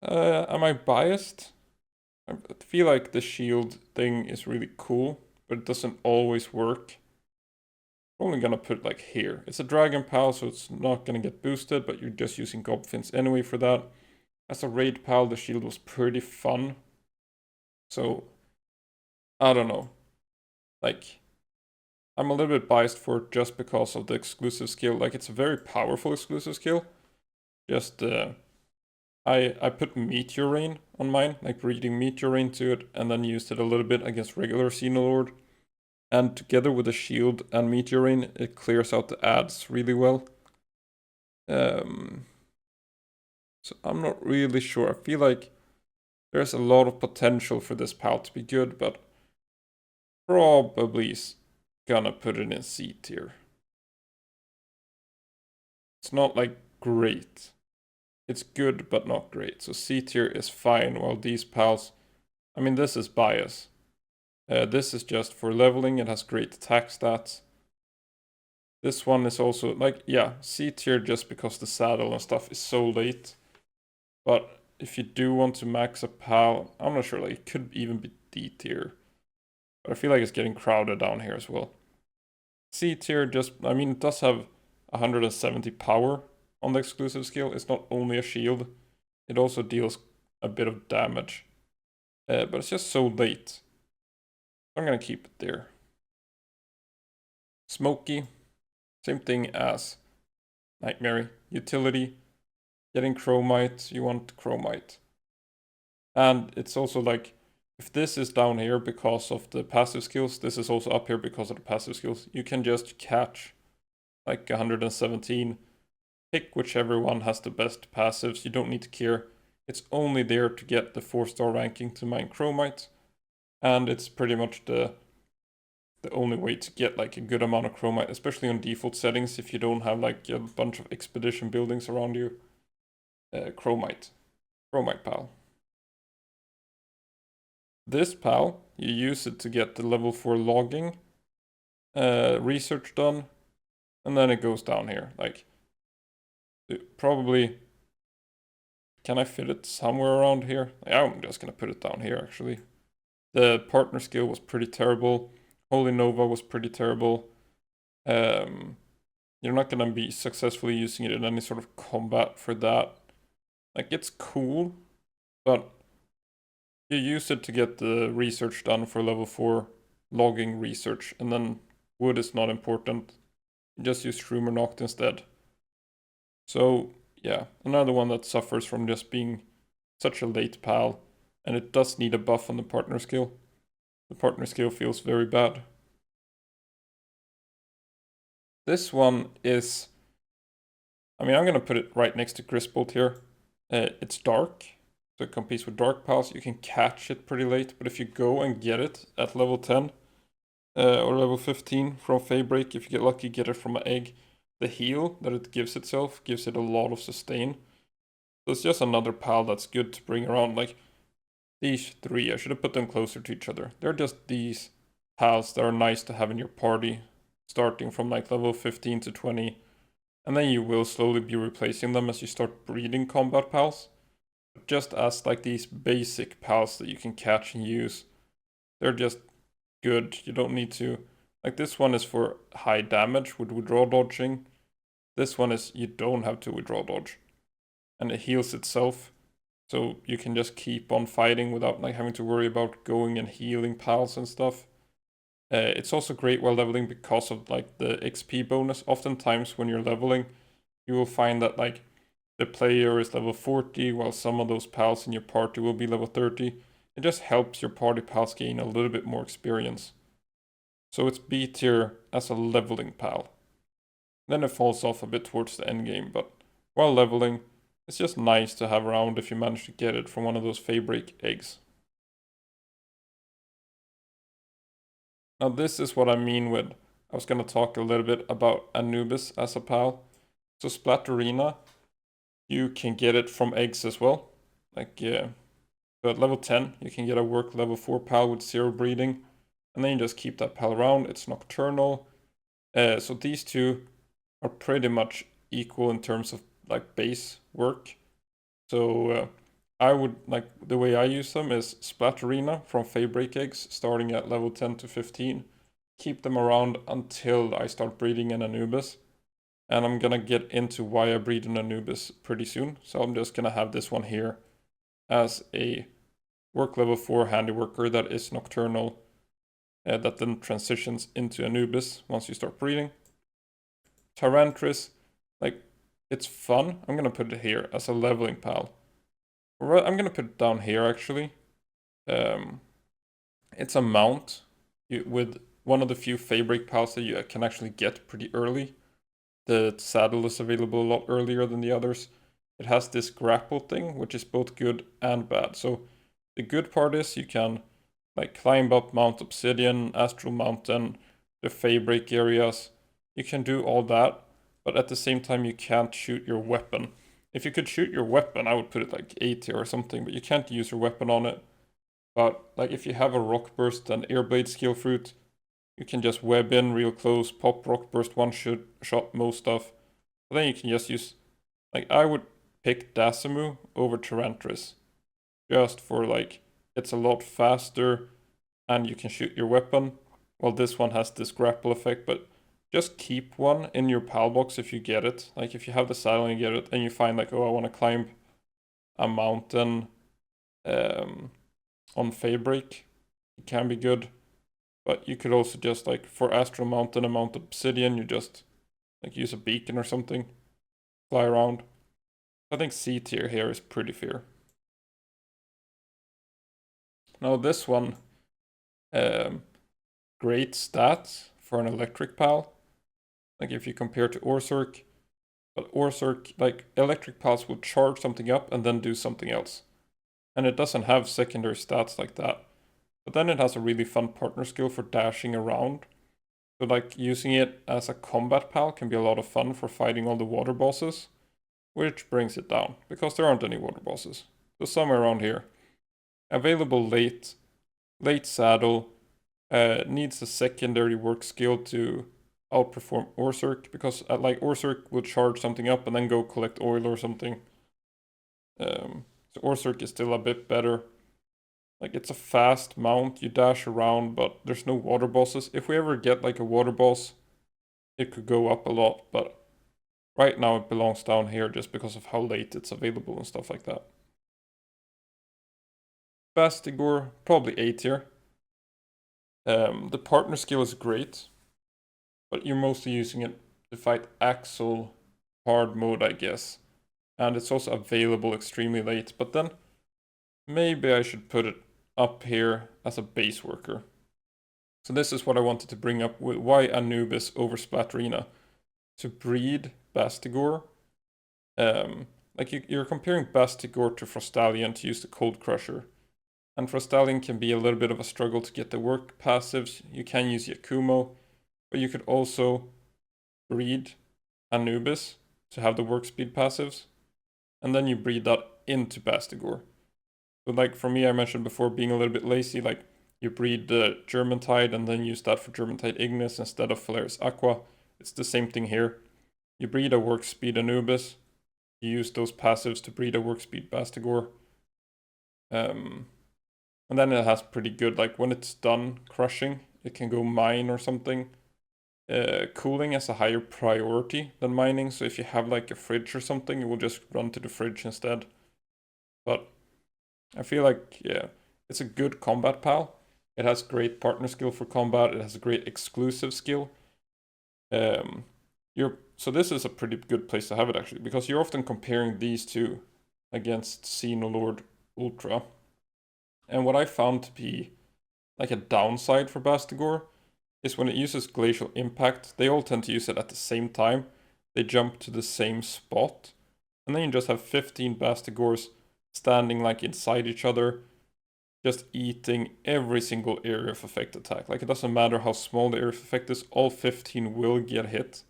Am I biased? I feel like the shield thing is really cool, but it doesn't always work. I'm only gonna put it like here. It's a Dragon Pal, so it's not gonna get boosted, but you're just using Gobfins anyway for that. As a Raid Pal, the shield was pretty fun. So, I don't know. Like, I'm a little bit biased for it just because of the exclusive skill. Like, it's a very powerful exclusive skill. Just, I put Meteor Rain on mine, like reading Meteor Rain to it, and then used it a little bit against regular Xenolord. And together with the shield and Meteor Rain, it clears out the ads really well. So I'm not really sure. I feel like there's a lot of potential for this pal to be good, but probably gonna put it in C tier. It's not like great. It's good, but not great. So C tier is fine, while these pals, I mean, this is bias. This is just for leveling. It has great attack stats. This one is also, like, yeah, C tier just because the saddle and stuff is so late. But if you do want to max a pal, I'm not sure, like, it could even be D tier. But I feel like it's getting crowded down here as well. C tier just, I mean, it does have 170 power on the exclusive skill. It's not only a shield, it also deals a bit of damage. But it's just so late. I'm gonna keep it there. Smoky, same thing as Nightmare. Utility, getting Chromite, you want Chromite. And it's also like, if this is down here because of the passive skills, this is also up here because of the passive skills. You can just catch like 117, pick whichever one has the best passives. You don't need to care. It's only there to get the 4-star ranking to mine Chromite. And it's pretty much the only way to get like a good amount of Chromite, especially on default settings if you don't have like a bunch of expedition buildings around you. Chromite pal. This pal, you use it to get the level 4 logging research done, and then it goes down here. Like, probably, can I fit it somewhere around here? I'm just gonna put it down here actually. The partner skill was pretty terrible. Holy Nova was pretty terrible. you're not gonna be successfully using it in any sort of combat for that. Like, it's cool, but you use it to get the research done for level 4 logging research, and then wood is not important. You just use Shroomer Noct instead. So, yeah, another one that suffers from just being such a late pal, and it does need a buff on the partner skill. The partner skill feels very bad. This one is, I mean, I'm gonna put it right next to Grisbolt here. It's dark, so it competes with dark pals. You can catch it pretty late, but if you go and get it at level 10 or level 15 from Feybreak, if you get lucky, get it from an egg, the heal that it gives itself gives it a lot of sustain. So it's just another pal that's good to bring around. Like, these three, I should have put them closer to each other. They're just these pals that are nice to have in your party, starting from like level 15 to 20. And then you will slowly be replacing them as you start breeding combat pals. But just as like these basic pals that you can catch and use, they're just good. You don't need to, like, this one is for high damage with withdraw dodging. This one is you don't have to withdraw dodge. And it heals itself. So you can just keep on fighting without like having to worry about going and healing pals and stuff. It's also great while leveling because of like the XP bonus. Oftentimes when you're leveling, you will find that like the player is level 40 while some of those pals in your party will be level 30. It just helps your party pals gain a little bit more experience. So it's B tier as a leveling pal. Then it falls off a bit towards the end game, but while leveling, it's just nice to have around if you manage to get it from one of those Feybreak eggs. Now this is what I mean with, I was going to talk a little bit about Anubis as a pal. So Splatterina, you can get it from eggs as well. Like, yeah. So at level 10, you can get a work level 4 pal with 0 breeding. And then you just keep that pal around. It's nocturnal. So these two are pretty much equal in terms of like base work. So I would, like, the way I use them is Splatterina from Feybreak eggs, starting at level 10 to 15. Keep them around until I start breeding an Anubis. And I'm gonna get into why I breed an Anubis pretty soon. So I'm just gonna have this one here as a work level 4 handiworker that is nocturnal, that then transitions into Anubis once you start breeding. Tyrantris, like, it's fun. I'm gonna put it here as a leveling pal. I'm gonna put it down here actually. It's a mount with one of the few Feybreak pals that you can actually get pretty early. The saddle is available a lot earlier than the others. It has this grapple thing, which is both good and bad. So the good part is you can like climb up Mount Obsidian, Astral Mountain, the Feybreak areas. You can do all that, but at the same time you can't shoot your weapon. If you could shoot your weapon, I would put it like A tier or something, but you can't use your weapon on it. But like if you have a Rock Burst and Airblade skill fruit, you can just web in real close, pop Rock Burst one shot most stuff. But then you can just use, like, I would pick Dasimu over Tyrantris. Just for like, it's a lot faster and you can shoot your weapon. While this one has this grapple effect, but just keep one in your pal box if you get it. Like if you have the saddle and you get it and you find like, oh, I want to climb a mountain on Feybreak, it can be good. But you could also just like for Astral Mountain and Mount Obsidian, you just like use a beacon or something, fly around. I think C tier here is pretty fair. Now this one, great stats for an electric pal. Like if you compare to Orsurk, but Orsurk, like electric pals will charge something up and then do something else. And it doesn't have secondary stats like that. But then it has a really fun partner skill for dashing around. So like using it as a combat pal can be a lot of fun for fighting all the water bosses, which brings it down, because there aren't any water bosses. So somewhere around here. Available late saddle, needs a secondary work skill to outperform Orsurk, because like Orsurk will charge something up and then go collect oil or something. So Orsurk is still a bit better. Like, it's a fast mount, you dash around, but there's no water bosses. If we ever get like a water boss, it could go up a lot, but right now it belongs down here just because of how late it's available and stuff like that. Bastigor, probably A tier. The partner skill is great, but you're mostly using it to fight Axel hard mode, I guess. And it's also available extremely late, but then maybe I should put it up here as a base worker. So this is what I wanted to bring up with why Anubis over Splatterina. To breed Bastigor, like you're comparing Bastigor to Frostallion to use the Cold Crusher. And Frostallion can be a little bit of a struggle to get the work passives. You can use Yakumo, but you could also breed Anubis to have the work speed passives. And then you breed that into Bastigor. But like for me, I mentioned before being a little bit lazy, like you breed the Germantide and then use that for Germantide Ignis instead of Phalaris Aqua. It's the same thing here. You breed a work speed Anubis. You use those passives to breed a work speed Bastigor. And then it has pretty good, like when it's done crushing, it can go mine or something. Cooling has a higher priority than mining, so if you have like a fridge or something, it will just run to the fridge instead. But I feel like, yeah, it's a good combat pal. It has great partner skill for combat. It has a great exclusive skill. So this is a pretty good place to have it actually, because you're often comparing these two against Xenoloord Ultra. And what I found to be like a downside for Bastigor is when it uses Glacial Impact, they all tend to use it at the same time. They jump to the same spot. And then you just have 15 Bastigors standing like inside each other, just eating every single area of effect attack. Like it doesn't matter how small the area of effect is, all 15 will get hit,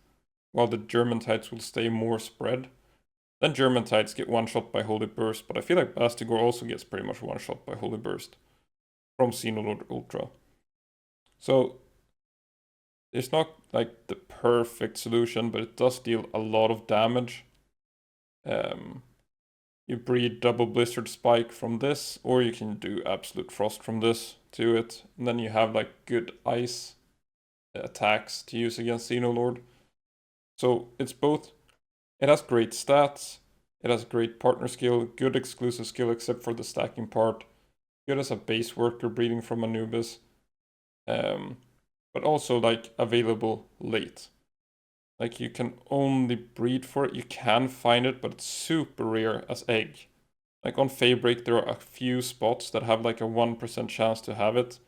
while the Germantides will stay more spread. Then Germantides get one-shot by Holy Burst, but I feel like Bastigor also gets pretty much one-shot by Holy Burst from Xenoloord Ultra. So it's not like the perfect solution, but it does deal a lot of damage. You breed double Blizzard Spike from this, or you can do Absolute Frost from this to it. And then you have like good ice attacks to use against Xenoloord. So it's both, it has great stats, it has great partner skill, good exclusive skill except for the stacking part, good as a base worker breeding from Anubis, but also like available late. Like you can only breed for it, you can find it, but it's super rare as egg. Like on Feybreak there are a few spots that have like a 1% chance to have it,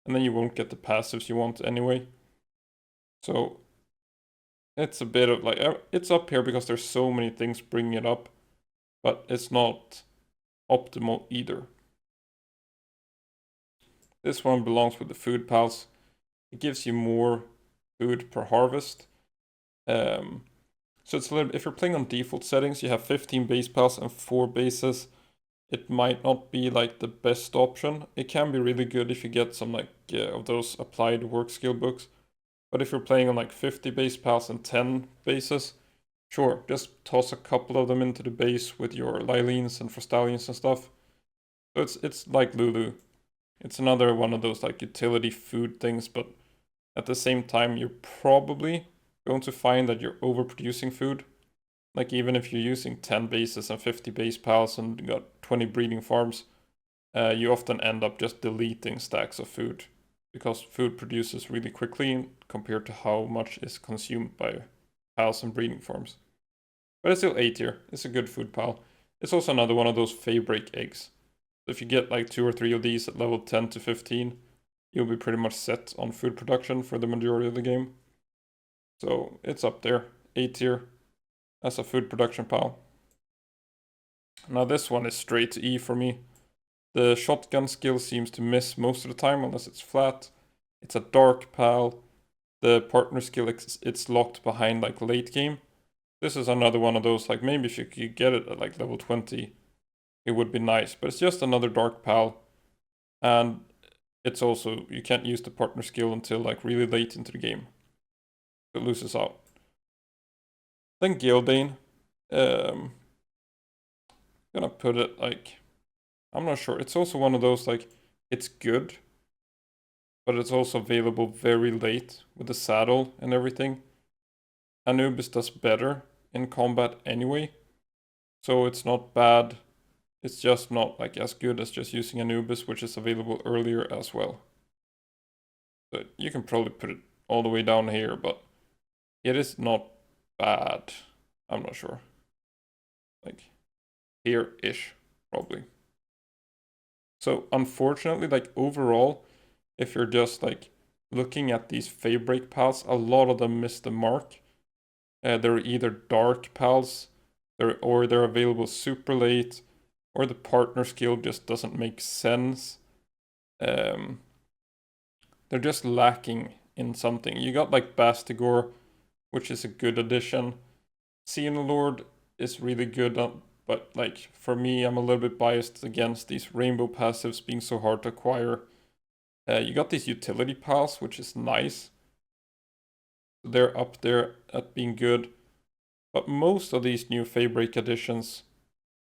and then you won't get the passives you want anyway. So it's a bit of like, it's up here because there's so many things bringing it up, but it's not optimal either. This one belongs with the food pals. It gives you more food per harvest. So it's a little, if you're playing on default settings, you have 15 base pals and 4 bases. It might not be like the best option. It can be really good if you get some like of those applied work skill books. But if you're playing on like 50 base pals and 10 bases, sure, just toss a couple of them into the base with your Lylines and Frostallions and stuff. So it's like Lulu. It's another one of those like utility food things, but at the same time, you're probably going to find that you're overproducing food. Like even if you're using 10 bases and 50 base pals and you got 20 breeding farms, you often end up just deleting stacks of food because food produces really quickly compared to how much is consumed by pals and breeding farms. But it's still A tier. It's a good food pal. It's also another one of those Feybreak eggs. So if you get like 2 or 3 of these at level 10 to 15, you'll be pretty much set on food production for the majority of the game. So it's up there, A tier, as a food production pal. Now this one is straight to E for me. The shotgun skill seems to miss most of the time unless it's flat. It's a dark pal. The partner skill, it's locked behind like late game. This is another one of those, like maybe if you could get it at like level 20, it would be nice. But it's just another dark pal. And it's also, you can't use the partner skill until like really late into the game. It loses out. Then Gildane. Gonna put it like, I'm not sure. It's also one of those like, it's good, but it's also available very late with the saddle and everything. Anubis does better in combat anyway. So it's not bad. It's just not like as good as just using Anubis, which is available earlier as well. But you can probably put it all the way down here, but it is not bad. I'm not sure. Like here-ish, probably. So unfortunately, like overall, if you're just like looking at these Feybreak pals, a lot of them miss the mark. They're either dark pals, or they're available super late, or the partner skill just doesn't make sense. They're just lacking in something. You got like Bastigor, which is a good addition. Xenolord is really good, but like for me, I'm a little bit biased against these rainbow passives being so hard to acquire. You got these utility pals, which is nice. They're up there at being good. But most of these new Feybreak editions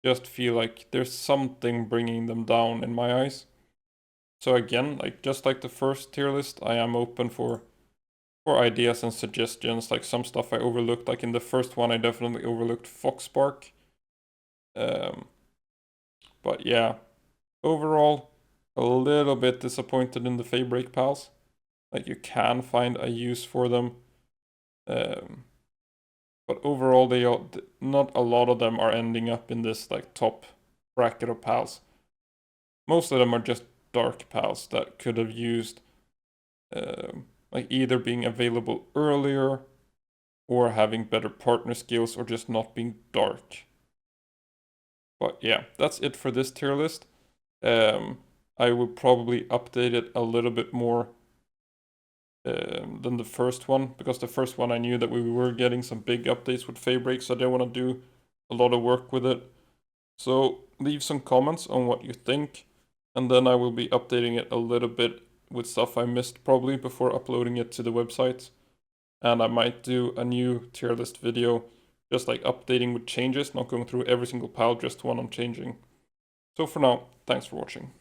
just feel like there's something bringing them down in my eyes. So again, like just like the first tier list, I am open for ideas and suggestions. Like some stuff I overlooked. Like in the first one, I definitely overlooked Foxspark. But yeah, overall, a little bit disappointed in the Feybreak pals. Like you can find a use for them. But overall, not a lot of them are ending up in this like top bracket of pals. Most of them are just dark pals that could have used like either being available earlier or having better partner skills or just not being dark. But yeah, that's it for this tier list. I will probably update it a little bit more than the first one, because the first one I knew that we were getting some big updates with Feybreak, so I didn't want to do a lot of work with it. So leave some comments on what you think, and then I will be updating it a little bit with stuff I missed probably before uploading it to the website. And I might do a new tier list video, just like updating with changes, not going through every single pile, just one I'm changing. So for now, thanks for watching.